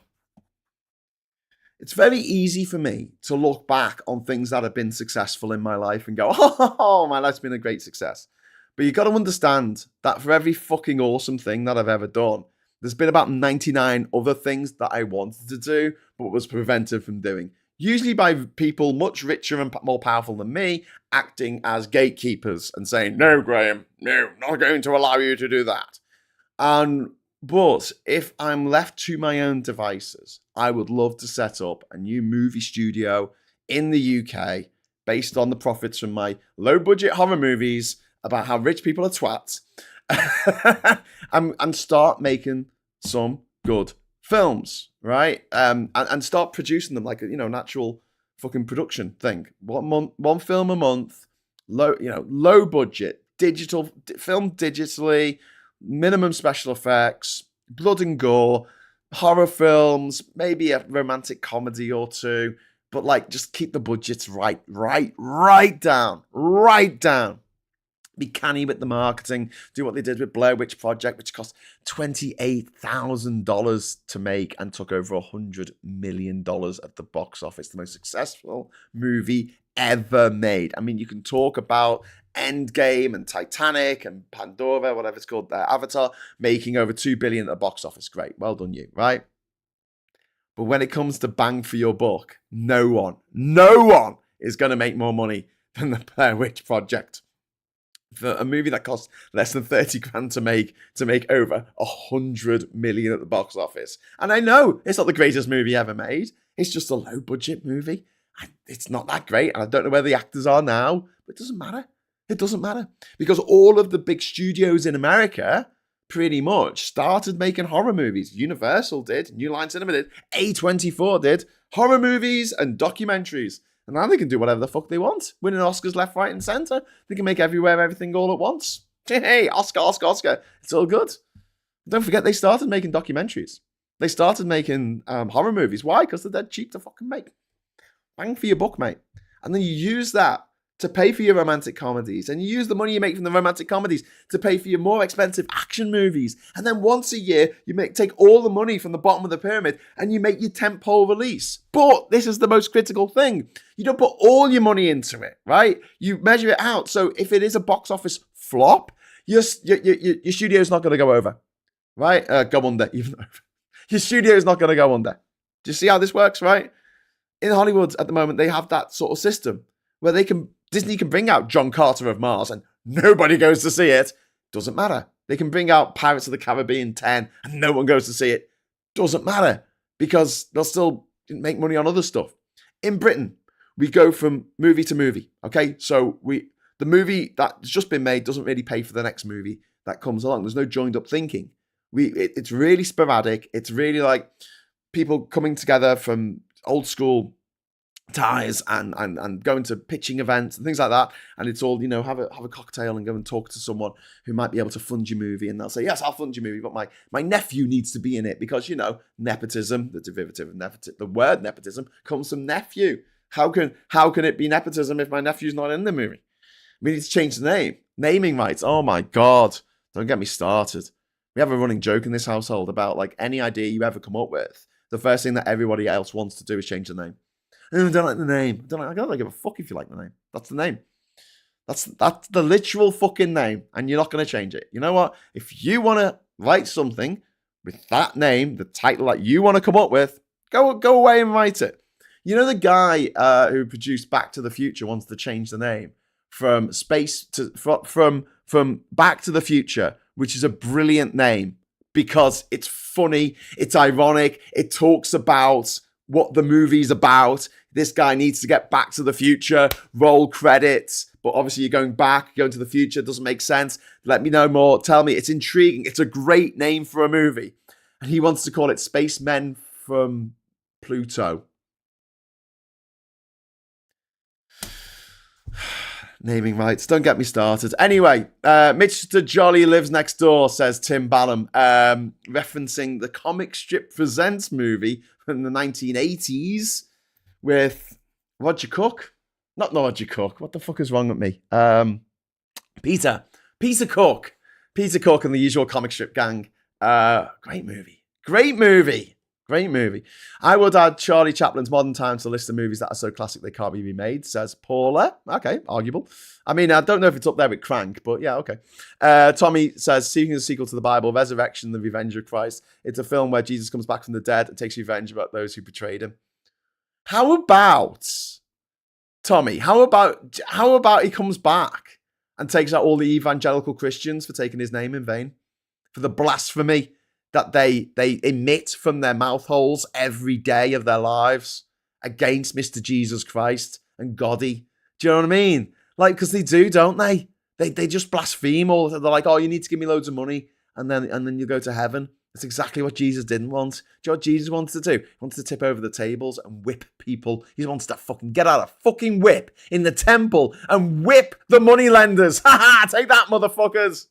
It's very easy for me to look back on things that have been successful in my life and go, oh, my life's been a great success. But you've got to understand that for every fucking awesome thing that I've ever done, there's been about 99 other things that I wanted to do, but was prevented from doing. Usually by people much richer and more powerful than me, acting as gatekeepers and saying, no, Graham, no, not going to allow you to do that. But if I'm left to my own devices, I would love to set up a new movie studio in the UK based on the profits from my low-budget horror movies about how rich people are twats and start making some good films, right? And start producing them like, you know, an actual fucking production thing. One film a month, low budget, film digitally, minimum special effects, blood and gore, horror films, maybe a romantic comedy or two, but like just keep the budgets right down. Be canny with the marketing. Do what they did with Blair Witch Project, which cost $28,000 to make and took over $100 million at the box office. The most successful movie ever made. I mean, you can talk about Endgame and Titanic and Pandora, whatever it's called, Avatar, making over $2 billion at the box office. Great. Well done, you, right? But when it comes to bang for your buck, no one is going to make more money than the Blair Witch Project. For a movie that costs less than 30 grand to make over 100 million at the box office. And I know it's not the greatest movie ever made. It's just a low budget movie. It's not that great. And I don't know where the actors are now, but it doesn't matter. It doesn't matter. Because all of the big studios in America pretty much started making horror movies. Universal did, New Line Cinema did, A24 did, horror movies and documentaries. And now they can do whatever the fuck they want. Winning Oscars left, right, and centre. They can make everything all at once. Hey, Oscar. It's all good. Don't forget, they started making documentaries. They started making horror movies. Why? Because they're dead cheap to fucking make. Bang for your buck, mate. And then you use that to pay for your romantic comedies. And you use the money you make from the romantic comedies to pay for your more expensive action movies. And then once a year, you take all the money from the bottom of the pyramid and you make your tentpole release. But this is the most critical thing. You don't put all your money into it, right? You measure it out. So if it is a box office flop, your studio's not going to go over, right? Go under, even though your studio's not going to go under. Do you see how this works, right? In Hollywood at the moment, they have that sort of system where Disney can bring out John Carter of Mars and nobody goes to see it. Doesn't matter. They can bring out Pirates of the Caribbean 10 and no one goes to see it. Doesn't matter because they'll still make money on other stuff. In Britain, we go from movie to movie. Okay, so the movie that's just been made doesn't really pay for the next movie that comes along. There's no joined up thinking. It's really sporadic. It's really like people coming together from old school ties and going to pitching events and things like that, and it's all, have a cocktail and go and talk to someone who might be able to fund your movie, and they'll say, yes, I'll fund your movie, but my nephew needs to be in it because nepotism, the derivative of nepotism, the word nepotism comes from nephew. How can it be nepotism if my nephew's not in the movie? We need to change the name. Naming rights. Oh my god, don't get me started. We have a running joke in this household about like any idea you ever come up with, the first thing that everybody else wants to do is change the name. I don't like the name. I don't give a fuck if you like the name. That's the name. That's the literal fucking name, and you're not going to change it. You know what? If you want to write something with that name, the title that you want to come up with, go away and write it. You know the guy who produced Back to the Future wants to change the name from space to from Back to the Future, which is a brilliant name because it's funny, it's ironic, it talks about what the movie's about. This guy needs to get back to the future, roll credits, but obviously you're going to the future, doesn't make sense. Let me know more, tell me, it's intriguing, it's a great name for a movie. And he wants to call it Spacemen from Pluto. Naming rights, don't get me started. Anyway, Mr. Jolly lives next door, says Tim Ballum, referencing the Comic Strip Presents movie from the 1980s with Roger Cook. Not Roger Cook. What the fuck is wrong with me? Peter Cook. Peter Cook and the Usual Comic Strip Gang. Great movie. I would add Charlie Chaplin's Modern Times to the list of movies that are so classic they can't be remade, says Paula. Okay, arguable. I mean, I don't know if it's up there with Crank, but yeah, okay. Tommy says, seeking a sequel to the Bible, Resurrection, The Revenge of Christ. It's a film where Jesus comes back from the dead and takes revenge about those who betrayed him. How about, Tommy, how about he comes back and takes out all the evangelical Christians for taking his name in vain? For the blasphemy that they emit from their mouth holes every day of their lives against Mr. Jesus Christ and Goddy. Do you know what I mean? Like, because they do, don't they? They just blaspheme all the time. They're like, oh, you need to give me loads of money and then you go to heaven. That's exactly what Jesus didn't want. Do you know what Jesus wanted to do? He wanted to tip over the tables and whip people. He wanted to fucking get out a fucking whip in the temple and whip the moneylenders. Ha ha! Take that, motherfuckers.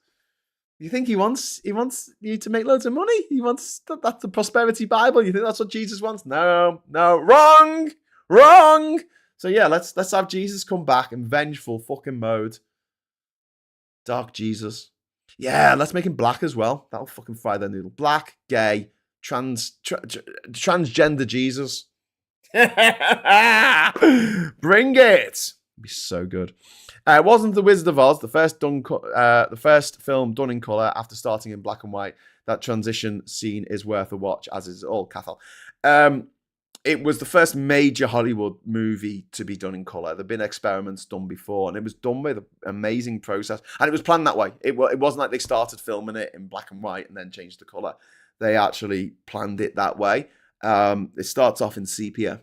You think he wants you to make loads of money? He wants that's the prosperity Bible. You think that's what Jesus wants? No, wrong. So yeah, let's have Jesus come back in vengeful fucking mode. Dark Jesus. Yeah, let's make him black as well. That'll fucking fry their noodle. Black, gay, transgender Jesus. Bring it. It'd be so good. It wasn't The Wizard of Oz, the first film done in colour after starting in black and white. That transition scene is worth a watch, as is all Cathal. It was the first major Hollywood movie to be done in colour. There have been experiments done before, and it was done with an amazing process. And it was planned that way. It wasn't like they started filming it in black and white and then changed the colour. They actually planned it that way. It starts off in sepia.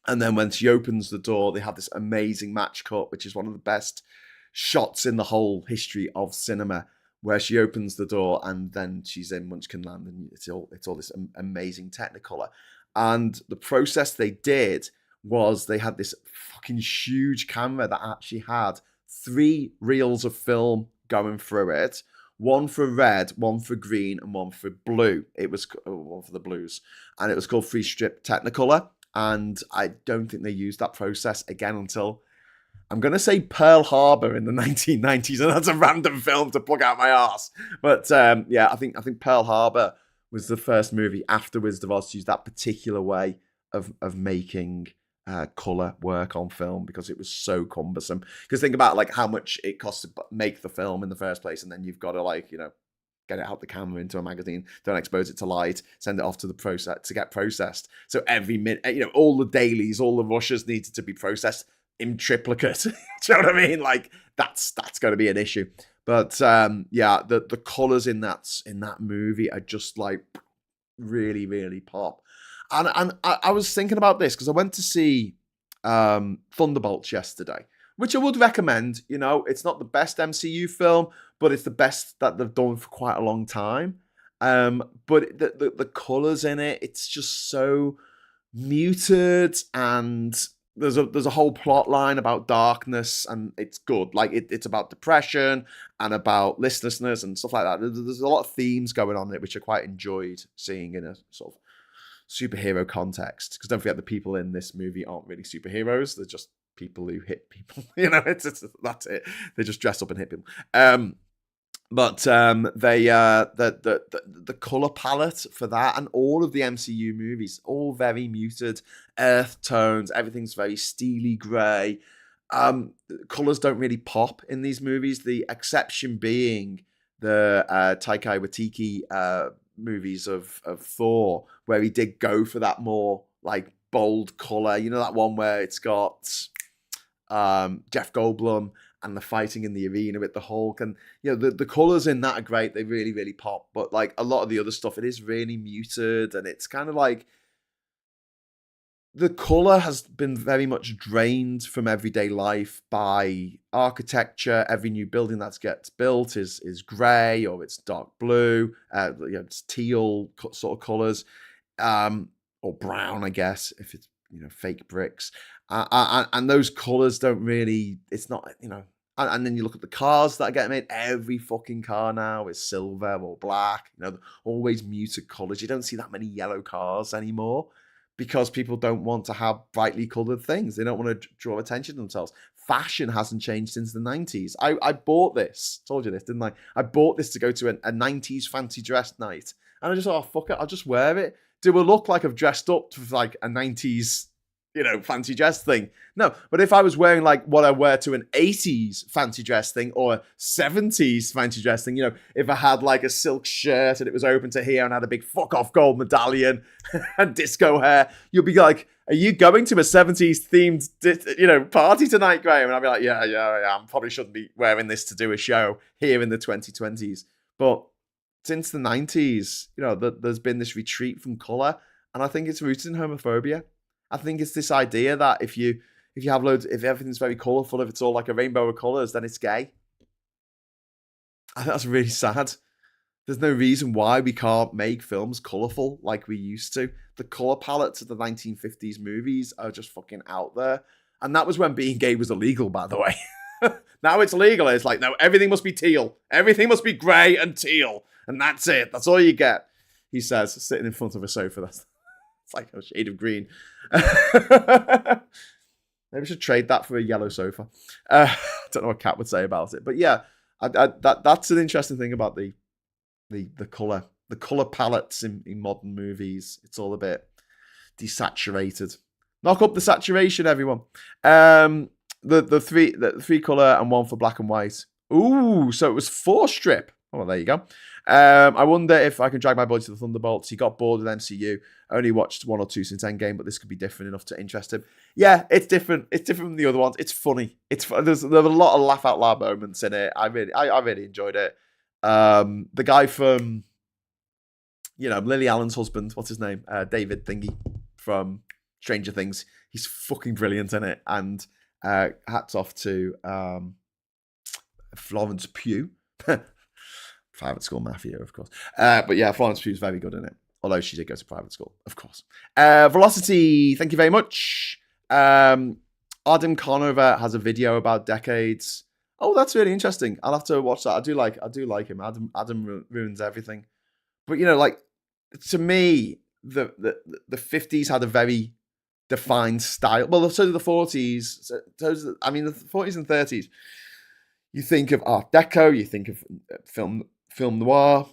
And then when she opens the door, they have this amazing match cut, which is one of the best shots in the whole history of cinema, where she opens the door and then she's in Munchkinland, and it's all this amazing Technicolor. And the process they did was they had this fucking huge camera that actually had 3 reels of film going through it. One for red, one for green, and one for blue. It was one for the blues. And it was called Free Strip Technicolor. And I don't think they used that process again until, I'm going to say, Pearl Harbor in the 1990s. And that's a random film to plug out my arse. But yeah, I think Pearl Harbor was the first movie after Wizard of Oz to use that particular way of making color work on film, because it was so cumbersome. Because think about like how much it costs to make the film in the first place, and then you've got to get it out the camera into a magazine, don't expose it to light, send it off to the process to get processed. So every minute, all the dailies, all the rushes needed to be processed in triplicate. Do you know what I mean? Like that's going to be an issue. But yeah, the colors in that movie are just like really, really pop. And I was thinking about this because I went to see Thunderbolts yesterday, which I would recommend. It's not the best MCU film, but it's the best that they've done for quite a long time. But the colors in it, it's just so muted, and there's a whole plot line about darkness, and it's good. Like it's about depression and about listlessness and stuff like that. There's a lot of themes going on in it, which I quite enjoyed seeing in a sort of superhero context. Because don't forget, the people in this movie aren't really superheroes; they're just people who hit people. It's that's it. They just dress up and hit people. But they the color palette for that and all of the MCU movies, all very muted earth tones. Everything's very steely grey. Colors don't really pop in these movies. The exception being the Taika Waititi movies of Thor, where he did go for that more like bold color. That one where it's got Jeff Goldblum and the fighting in the arena with the Hulk, and the colors in that are great. They really, really pop. But like a lot of the other stuff, it is really muted, and it's kind of like the color has been very much drained from everyday life by architecture. Every new building that gets built is grey, or it's dark blue. It's teal sort of colors, or brown, I guess, if it's fake bricks. And those colors don't really. It's not And then you look at the cars that get made. Every fucking car now is silver or black. Always muted colors. You don't see that many yellow cars anymore, because people don't want to have brightly colored things. They don't want to draw attention to themselves. Fashion hasn't changed since the 90s. I bought this. Told you this, didn't I? I bought this to go to a 90s fancy dress night. And I just thought, oh, fuck it, I'll just wear it. Do I look like I've dressed up for like a 90s, fancy dress thing? No, but if I was wearing like what I wear to an 80s fancy dress thing or a 70s fancy dress thing, if I had like a silk shirt and it was open to here and had a big fuck off gold medallion and disco hair, you'll be like, are you going to a 70s themed, party tonight, Graham? And I'd be like, yeah, I am. Probably shouldn't be wearing this to do a show here in the 2020s. But since the 90s, there's been this retreat from colour, and I think it's rooted in homophobia. I think it's this idea that if everything's very colourful, if it's all like a rainbow of colours, then it's gay. I think that's really sad. There's no reason why we can't make films colourful like we used to. The colour palettes of the 1950s movies are just fucking out there. And that was when being gay was illegal, by the way. Now it's legal. It's like, no, everything must be teal. Everything must be grey and teal. And that's it. That's all you get, he says, sitting in front of a sofa. That's it's like a shade of green. Maybe we should trade that for a yellow sofa. I don't know what Kat would say about it. But yeah, that's an interesting thing about the color palettes in modern movies. It's all a bit desaturated. Knock up the saturation, everyone. The three color and one for black and white. Ooh, so it was 4 strip. Oh, well, there you go. I wonder if I can drag my boy to the Thunderbolts. He got bored with MCU. Only watched 1 or 2 since Endgame, but this could be different enough to interest him. Yeah, it's different. It's different from the other ones. It's funny. There were a lot of laugh out loud moments in it. I really enjoyed it. The guy from, Lily Allen's husband, what's his name? David Thingy from Stranger Things. He's fucking brilliant in it. And hats off to Florence Pugh. Private school mafia, of course. But yeah, Florence Pugh's very good in it. Although she did go to private school, of course. Velocity, thank you very much. Adam Conover has a video about decades. Oh, that's really interesting. I'll have to watch that. I do like him. Adam ruins everything. But to me, the 50s had a very defined style. Well, so did the 40s. The 40s and 30s. You think of Art Deco. You think of film noir.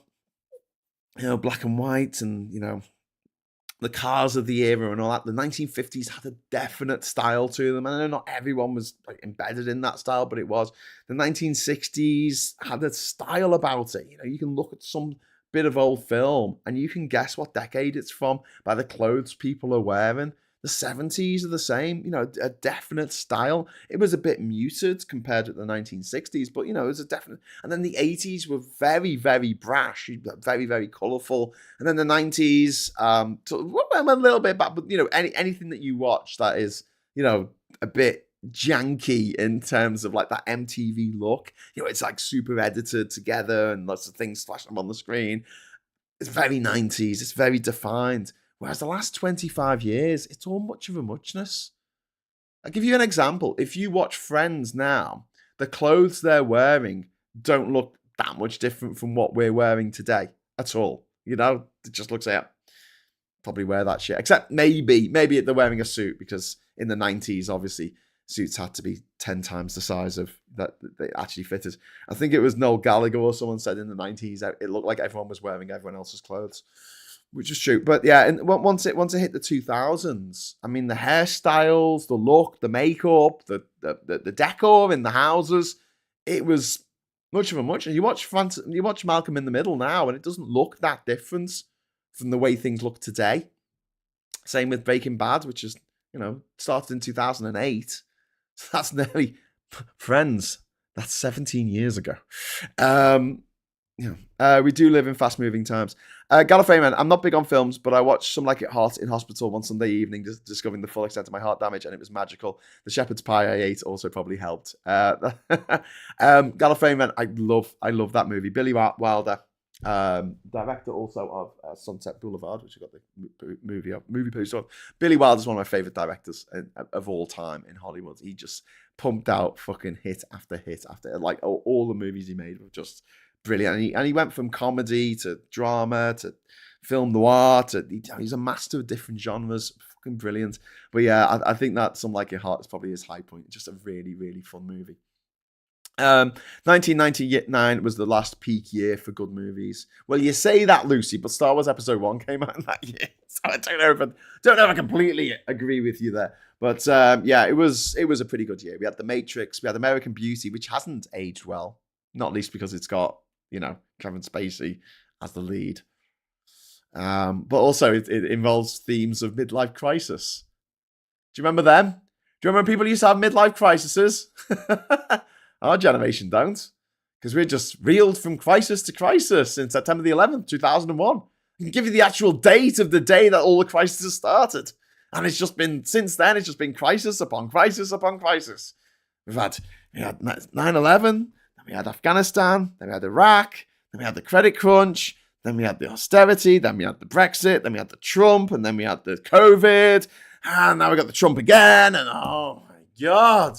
Black and white, and the cars of the era and all that. The 1950s had a definite style to them. And I know not everyone was embedded in that style, but it was. The 1960s had a style about it. You can look at some bit of old film and you can guess what decade it's from by the clothes people are wearing. The 70s are the same, a definite style. It was a bit muted compared to the 1960s, but, it was a definite. And then the 80s were very, very brash, very, very colourful. And then the 90s, went a little bit back, but, anything that you watch that is, a bit janky in terms of that MTV look. It's super edited together and lots of things flashing on the screen. It's very 90s. It's very defined. Whereas the last 25 years, it's all much of a muchness. I'll give you an example. If you watch Friends now, the clothes they're wearing don't look that much different from what we're wearing today at all. It just looks like, probably wear that shit. Except maybe they're wearing a suit, because in the 90s, obviously, suits had to be 10 times the size of that they actually fitted. I think it was Noel Gallagher or someone said in the 90s, it looked like everyone was wearing everyone else's clothes. Which is true. But yeah, and once it hit the 2000s, the hairstyles, the look, the makeup, the decor in the houses, it was much of a much. And you watch Malcolm in the Middle now, and it doesn't look that different from the way things look today. Same with Breaking Bad, which is, started in 2008. So that's nearly, Friends, that's 17 years ago. We do live in fast-moving times. Gallifrey, man, I'm not big on films, but I watched Some Like It Hot in hospital one Sunday evening, just discovering the full extent of my heart damage, and it was magical. The shepherd's pie I ate also probably helped. Gallifrey, man, I love that movie. Billy Wilder, director also of Sunset Boulevard, which I got the movie poster of. Billy Wilder's one of my favorite directors of all time in Hollywood. He just pumped out fucking hit after hit after, all the movies he made were just brilliant. And he went from comedy to drama to film noir he's a master of different genres. Fucking brilliant. But yeah, I think that Some Like It Hot is probably his high point. It's just a really, really fun movie. 1999 was the last peak year for good movies. Well, you say that, Lucy, but Star Wars Episode 1 came out in that year. So I don't know if I completely agree with you there. But yeah, it was a pretty good year. We had The Matrix, we had American Beauty, which hasn't aged well. Not least because it's got, Kevin Spacey as the lead. But also it involves themes of midlife crisis. Do you remember them? Do you remember when people used to have midlife crises? Our generation don't. Because we're just reeled from crisis to crisis since September the 11th, 2001. I can give you the actual date of the day that all the crises started. And since then, it's just been crisis upon crisis upon crisis. We had 9/11, then we had Afghanistan, then we had Iraq, Then we had the credit crunch. Then we had the austerity. Then we had the Brexit. Then we had the Trump. And then we had the COVID. And now we got the Trump again. And oh my God.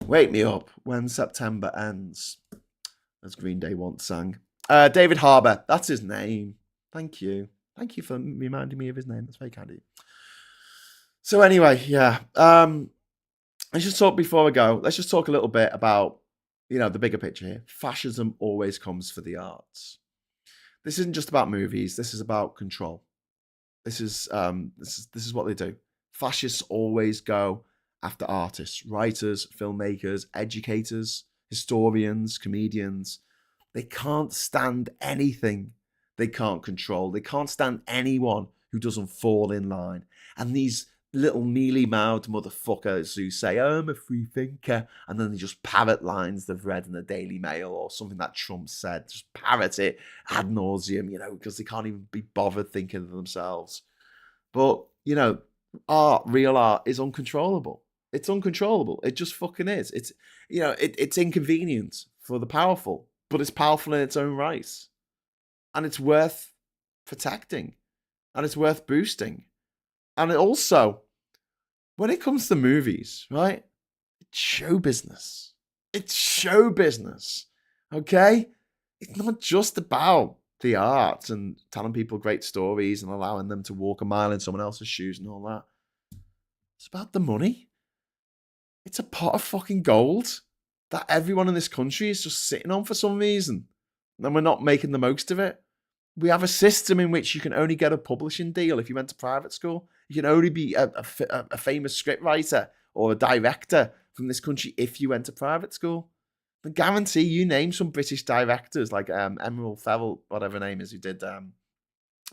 Wake me up when September ends, as Green Day once sang. David Harbour. That's his name. Thank you. Thank you for reminding me of his name. That's very kind of you. So anyway, yeah. Let's just talk before I go. Let's just talk a little bit about, the bigger picture here. Fascism always comes for the arts. This isn't just about movies. This is about control. This is what they do. Fascists always go after artists, writers, filmmakers, educators, historians, comedians. They can't stand anything they can't control. They can't stand anyone who doesn't fall in line. And these little mealy-mouthed motherfuckers who say, I'm a free thinker, and then they just parrot lines they've read in the Daily Mail or something that Trump said, just parrot it ad nauseum, because they can't even be bothered thinking of themselves. But, real art is uncontrollable. It's uncontrollable. It just fucking is. It's, it's inconvenient for the powerful, but it's powerful in its own right. And it's worth protecting. And it's worth boosting. And it also, when it comes to movies, right? It's show business. It's show business. Okay? It's not just about the art and telling people great stories and allowing them to walk a mile in someone else's shoes and all that. It's about the money. It's a pot of fucking gold that everyone in this country is just sitting on for some reason. And we're not making the most of it. We have a system in which you can only get a publishing deal if you went to private school. You can only be a famous scriptwriter or a director from this country if you went to private school. I guarantee you name some British directors like Emerald Fennell, whatever her name is, who did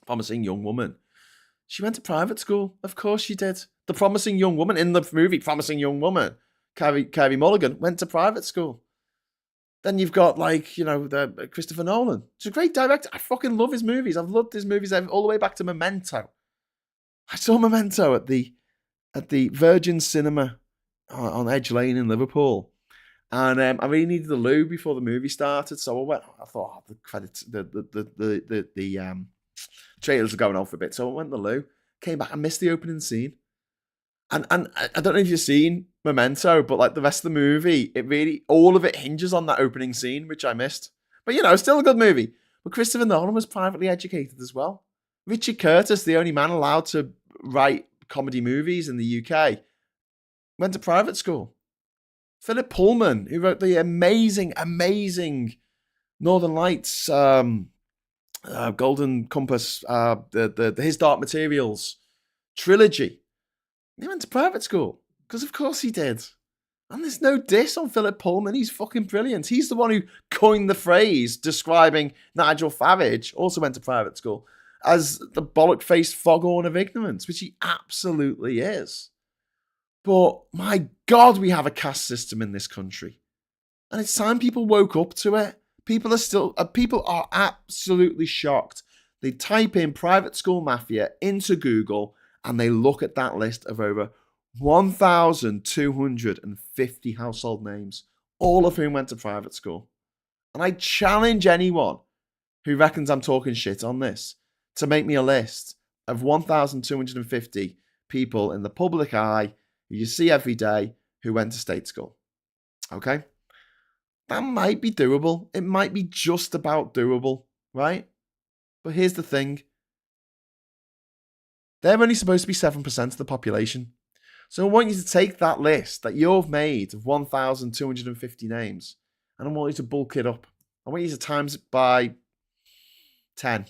Promising Young Woman. She went to private school. Of course she did. The Promising Young Woman in the movie Promising Young Woman, Carey Mulligan, went to private school. Then you've got the Christopher Nolan. He's a great director. I fucking love his movies. I've loved his movies all the way back to Memento. I saw Memento at the Virgin Cinema on Edge Lane in Liverpool, and I really needed the loo before the movie started. So I went. I thought the credits, the trailers are going on for a bit. So I went to the loo. Came back. I missed the opening scene. And I don't know if you've seen Memento, but the rest of the movie, all of it hinges on that opening scene, which I missed. But still a good movie. But Christopher Nolan was privately educated as well. Richard Curtis, the only man allowed to write comedy movies in the UK, went to private school. Philip Pullman, who wrote the amazing Northern Lights, Golden Compass, the His Dark Materials trilogy. He went to private school, because of course he did. And there's no diss on Philip Pullman. He's fucking brilliant. He's the one who coined the phrase describing Nigel Farage, also went to private school, as the bollock-faced foghorn of ignorance, which he absolutely is. But my God, we have a caste system in this country. And it's time people woke up to it. People are absolutely shocked. They type in private school mafia into Google and they look at that list of over 1,250 household names, all of whom went to private school. And I challenge anyone who reckons I'm talking shit on this to make me a list of 1,250 people in the public eye who you see every day who went to state school. Okay? That might be doable. It might be just about doable, right? But here's the thing. They're only supposed to be 7% of the population. So I want you to take that list that you've made of 1,250 names and I want you to bulk it up. I want you to times it by 10.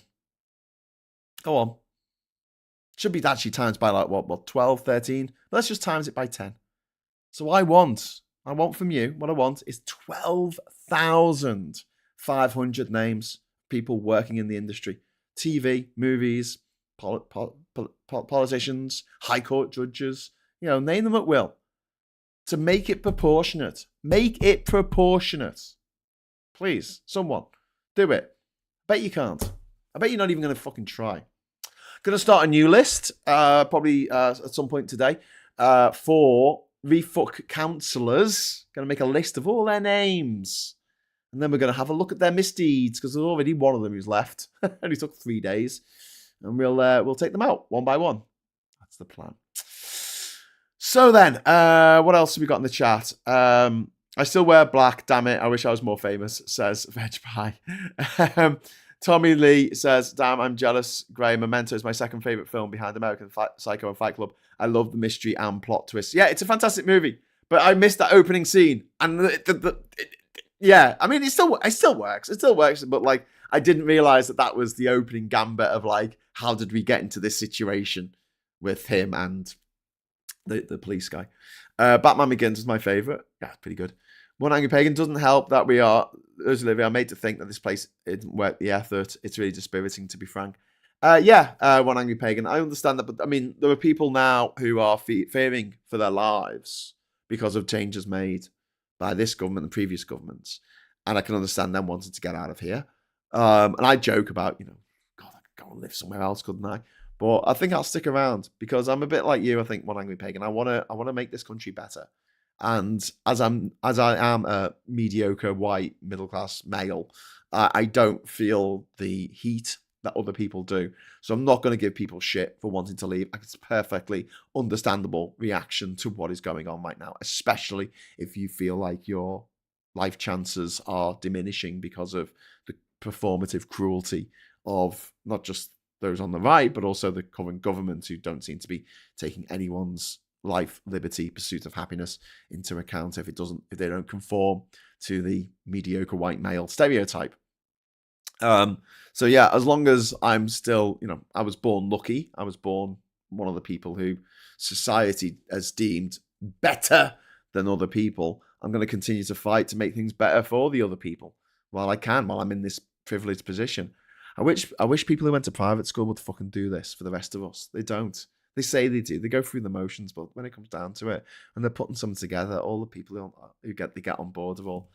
Go on. Should be actually times by 12, 13. But let's just times it by 10. So what I want from you, what I want is 12,500 names, people working in the industry. TV, movies, politicians, high court judges, name them at will. To make it proportionate. Make it proportionate. Please, someone, do it. Bet you can't. I bet you're not even going to fucking try. Going to start a new list, probably at some point today, for refuck counsellors. Going to make a list of all their names And then we're going to have a look at their misdeeds, because there's already one of them who's left. Only took 3 days. And we'll take them out one by one. That's the plan. So then, what else have we got in the chat? I still wear black, damn it. I wish I was more famous, says Veg Pie. Tommy Lee says, damn, I'm jealous. Graham, Memento is my second favourite film behind American Psycho and Fight Club. I love the mystery and plot twist. Yeah, it's a fantastic movie, but I missed that opening scene. And yeah, I mean, it still works. It still works, but like, I didn't realise that was the opening gambit of like, how did we get into this situation with him and the police guy. Batman Begins is my favourite. Yeah, it's pretty good. One Angry Pagan doesn't help that we are, as Olivia, made to think that this place isn't worth the effort. It's really dispiriting, to be frank. One Angry Pagan. I understand that, but I mean, there are people now who are fearing for their lives because of changes made by this government and previous governments. And I can understand them wanting to get out of here. And I joke about, God, I could go and live somewhere else, couldn't I? But I think I'll stick around because I'm a bit like you. I think One Angry Pagan. I want to make this country better. And as I am a mediocre white middle class male, I don't feel the heat that other people do. So I'm not going to give people shit for wanting to leave. It's a perfectly understandable reaction to what is going on right now, especially if you feel like your life chances are diminishing because of the performative cruelty of not just those on the right, but also the current government who don't seem to be taking anyone's life, liberty, pursuit of happiness into account if they don't conform to the mediocre white male stereotype. So yeah, as long as I'm still, I was born lucky. I was born one of the people who society has deemed better than other people. I'm going to continue to fight to make things better for the other people while I'm in this privileged position. I wish people who went to private school would fucking do this for the rest of us. They don't. They say they do. They go through the motions, but when it comes down to it, and they're putting something together, all the people who get on board are all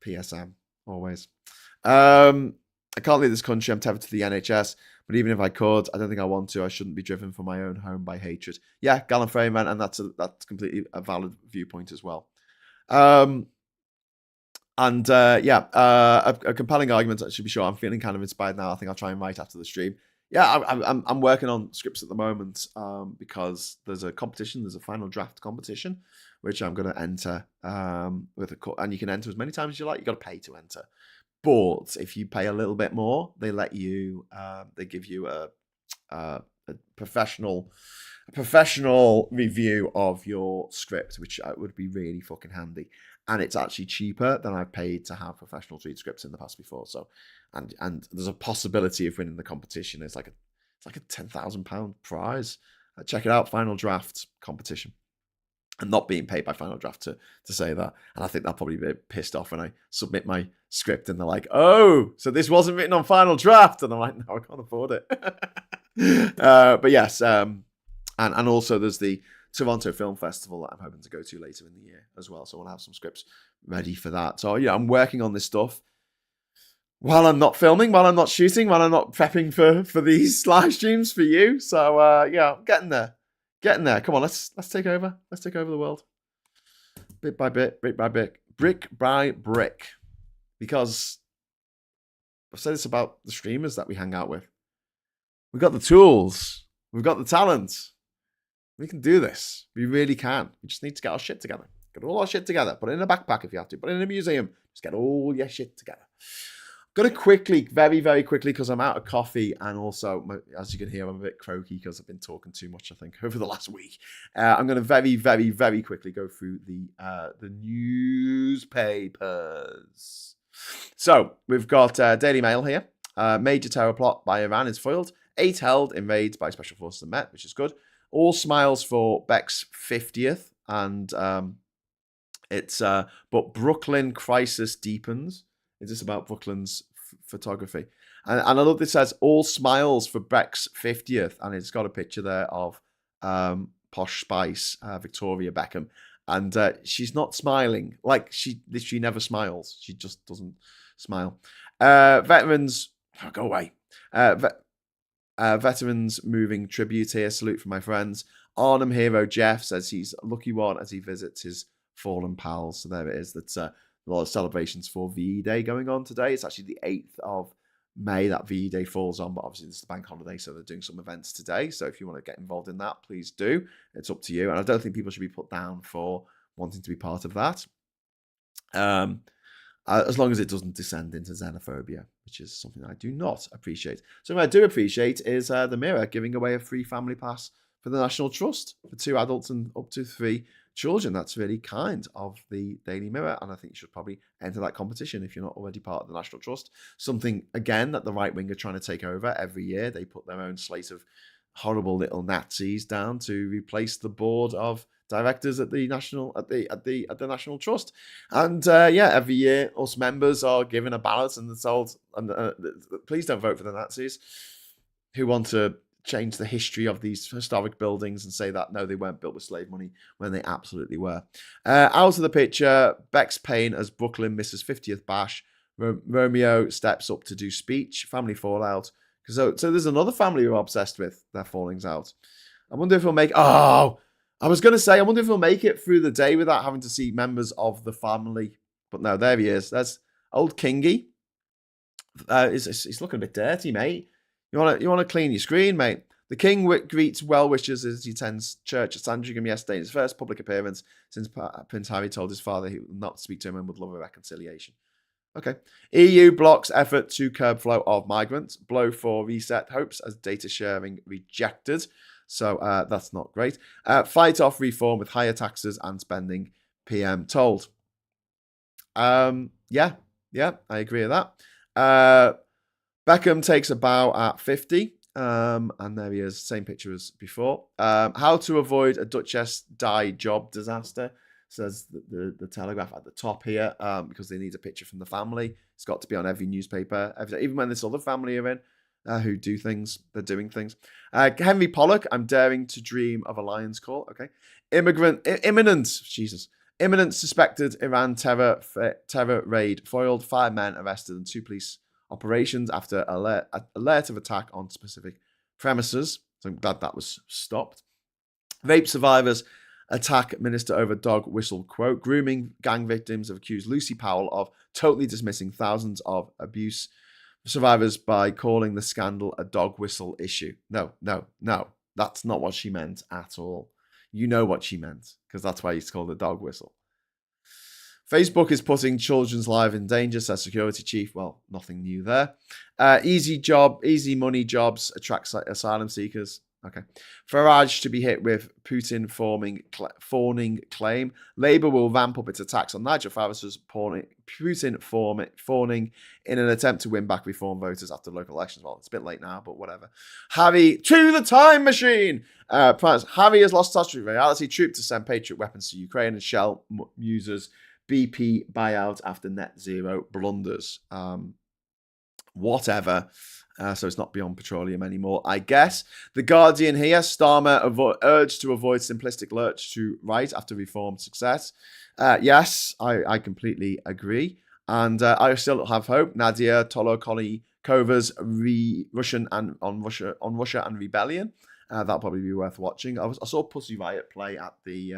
PSM always. I can't leave this country. I'm tethered to the NHS, but even if I could, I don't think I want to. I shouldn't be driven from my own home by hatred. Yeah, Gallifrey, man, and that's completely a valid viewpoint as well. A compelling argument, I should be sure. I'm feeling kind of inspired now. I think I'll try and write after the stream. Yeah, I'm working on scripts at the moment because there's a competition. There's a final draft competition, which I'm going to enter and you can enter as many times as you like. You got to pay to enter, but if you pay a little bit more, they let you. They give you a professional review of your script, which would be really fucking handy. And it's actually cheaper than I've paid to have professionals read scripts in the past before. So, and there's a possibility of winning the competition. It's like a £10,000 prize. Check it out, Final Draft competition. And not being paid by Final Draft to say that. And I think they'll probably be a bit pissed off when I submit my script and they're like, oh, so this wasn't written on Final Draft. And I'm like, no, I can't afford it. But yes, and also there's the Toronto Film Festival that I'm hoping to go to later in the year as well. So I want to have some scripts ready for that. So yeah, I'm working on this stuff while I'm not filming, while I'm not shooting, while I'm not prepping for these live streams for you. So yeah, I'm getting there. Come on, let's take over. Let's take over the world. Bit by bit, brick by brick, brick by brick. Because I've said this about the streamers that we hang out with. We've got the tools. We've got the talent. We can do this. We really can. We just need to get our shit together. Get all our shit together. Put it in a backpack if you have to. Put it in a museum. Just get all your shit together. I'm going to quickly, very, very quickly, because I'm out of coffee. And also, as you can hear, I'm a bit croaky because I've been talking too much, I think, over the last week. I'm going to very, very, very quickly go through the newspapers. So, we've got Daily Mail here. Major terror plot by Iran is foiled. 8 held in raids by Special Forces and Met, which is good. All smiles for Beck's 50th, and but Brooklyn crisis deepens. Is this about Brooklyn's photography? And I love this says all smiles for Beck's 50th, and it's got a picture there of Posh Spice, Victoria Beckham, and she's not smiling. Like she literally never smiles. She just doesn't smile. Veterans, go away. Veterans moving tribute here. Salute from my friends. Arnhem hero Jeff says he's a lucky one as he visits his fallen pals. So there it is. That's a lot of celebrations for VE Day going on today. It's actually the 8th of May that VE Day falls on, but obviously this is the bank holiday, so they're doing some events today. So if you want to get involved in that, please do. It's up to you. And I don't think people should be put down for wanting to be part of that. As long as it doesn't descend into xenophobia, which is something I do not appreciate. Something I do appreciate is the Mirror giving away a free family pass for the National Trust for 2 adults and up to 3 children. That's really kind of the Daily Mirror, and I think you should probably enter that competition if you're not already part of the National Trust. Something, again, that the right wing are trying to take over every year. They put their own slate of horrible little Nazis down to replace the board of directors at the National Trust, and every year us members are given a ballot and told, please don't vote for the Nazis who want to change the history of these historic buildings and say that no, they weren't built with slave money when they absolutely were. Out of the picture, Beck's pain as Brooklyn misses 50th bash. Romeo steps up to do speech. Family fallout. So there's another family who are obsessed with their fallings out. I wonder if we'll make. Oh, I was going to say, I wonder if we'll make it through the day without having to see members of the family. But no, there he is. That's old Kingy. He's looking a bit dirty, mate. You want to clean your screen, mate. The king greets well-wishers as he attends church at Sandringham yesterday in his first public appearance since Prince Harry told his father he would not speak to him and would love a reconciliation. Okay. EU blocks effort to curb flow of migrants. Blow for reset hopes as data sharing rejected. So that's not great. Fight off reform with higher taxes and spending, PM told. Yeah, I agree with that. Beckham takes a bow at 50. And there he is, same picture as before. How to avoid a Duchess Di job disaster, says the Telegraph at the top here, because they need a picture from the family. It's got to be on every newspaper, even when this other family are in, who do things, they're doing things. Henry Pollock, I'm daring to dream of a lion's call. Okay. Imminent suspected Iran terror raid foiled, 5 men arrested and 2 police operations after alert of attack on specific premises. So I'm glad that was stopped. Rape survivors attack minister over dog whistle quote. Grooming gang victims have accused Lucy Powell of totally dismissing thousands of abuse survivors by calling the scandal a dog whistle issue. No. That's not what she meant at all. You know what she meant, because that's why it's called a dog whistle. Facebook is putting children's lives in danger, says security chief. Well, nothing new there. Easy money jobs attract asylum seekers. Okay. Farage to be hit with Putin fawning claim. Labour will ramp up its attacks on Nigel Farage's Putin fawning in an attempt to win back reform voters after local elections. Well, it's a bit late now, but whatever. Harry to the time machine. Harry has lost touch with reality. Troop to send Patriot weapons to Ukraine, and Shell users BP buyout after net zero blunders. Whatever. So it's not beyond petroleum anymore, I guess. The Guardian here, Starmer urged to avoid simplistic lurch to right after reform success. Yes, I completely agree. And I still have hope. Nadia Tolokonikova's Russia and rebellion. That'll probably be worth watching. I saw Pussy Riot play at the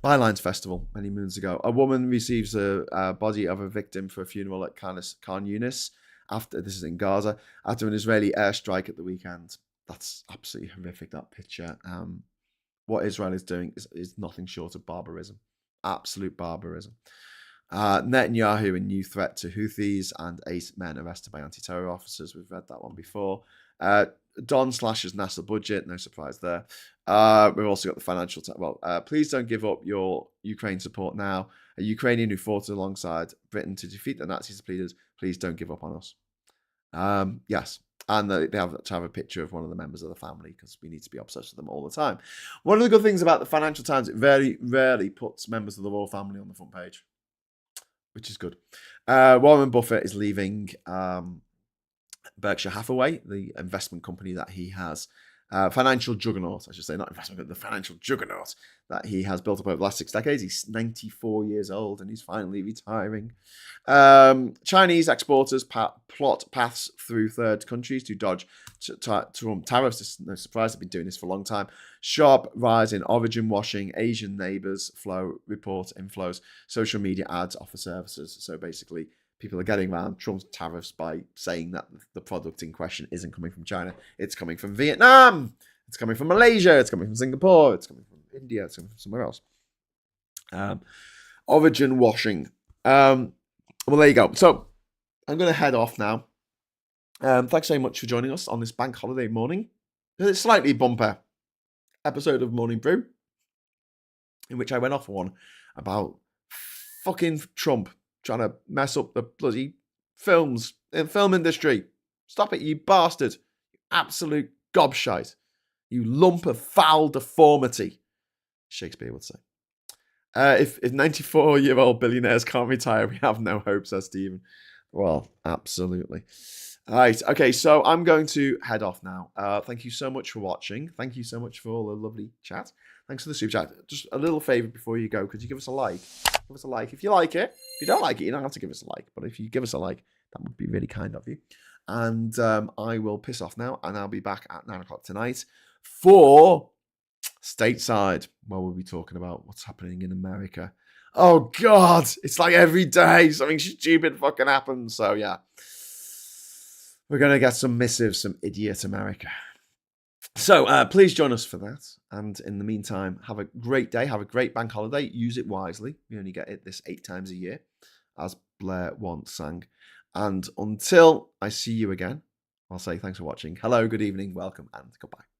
Bylines Festival many moons ago. A woman receives a body of a victim for a funeral at Khan Yunis. This is in Gaza, after an Israeli airstrike at the weekend. That's absolutely horrific, that picture. What Israel is doing is nothing short of barbarism. Absolute barbarism. Netanyahu, a new threat to Houthis, and 8 men arrested by anti-terror officers. We've read that one before. Don slashes NASA budget, no surprise there. We've also got the financial... please don't give up your Ukraine support now. A Ukrainian who fought alongside Britain to defeat the Nazis pleaded, please don't give up on us. Yes, and they have to have a picture of one of the members of the family because we need to be obsessed with them all the time. One of the good things about the Financial Times, it very rarely puts members of the royal family on the front page, which is good. Warren Buffett is leaving Berkshire Hathaway, the investment company that he has financial juggernaut, I should say, not investment, the financial juggernaut that he has built up over the last 6 decades. He's 94 years old and he's finally retiring. Chinese exporters plot paths through third countries to dodge tariffs. It's no surprise, they've been doing this for a long time. Sharp rise in origin washing, Asian neighbours flow, report inflows, social media ads, offer services. So basically, people are getting around Trump's tariffs by saying that the product in question isn't coming from China. It's coming from Vietnam. It's coming from Malaysia. It's coming from Singapore. It's coming from India. It's coming from somewhere else. Origin washing. Well, there you go. So I'm going to head off now. Thanks so much for joining us on this bank holiday morning. It's a slightly bumper episode of Morning Brew, in which I went off on about fucking Trump trying to mess up the bloody film industry. Stop it, you bastard. Absolute gobshite. You lump of foul deformity, Shakespeare would say. If 94-year-old billionaires can't retire, we have no hope, says Stephen. Well, absolutely. All right, okay, so I'm going to head off now. Thank you so much for watching. Thank you so much for all the lovely chat. Thanks for the super chat. Just a little favour before you go. Could you give us a like? Give us a like if you like it. If you don't like it, you don't have to give us a like. But if you give us a like, that would be really kind of you. And I will piss off now, and I'll be back at 9 o'clock tonight for Stateside, where we'll be talking about what's happening in America. Oh, God. It's like every day something stupid fucking happens. So, yeah. We're going to get some missives, some idiot America. So please join us for that. And in the meantime, have a great day. Have a great bank holiday. Use it wisely. You only get it this 8 times a year, as Blair once sang. And until I see you again, I'll say thanks for watching. Hello, good evening, welcome, and goodbye.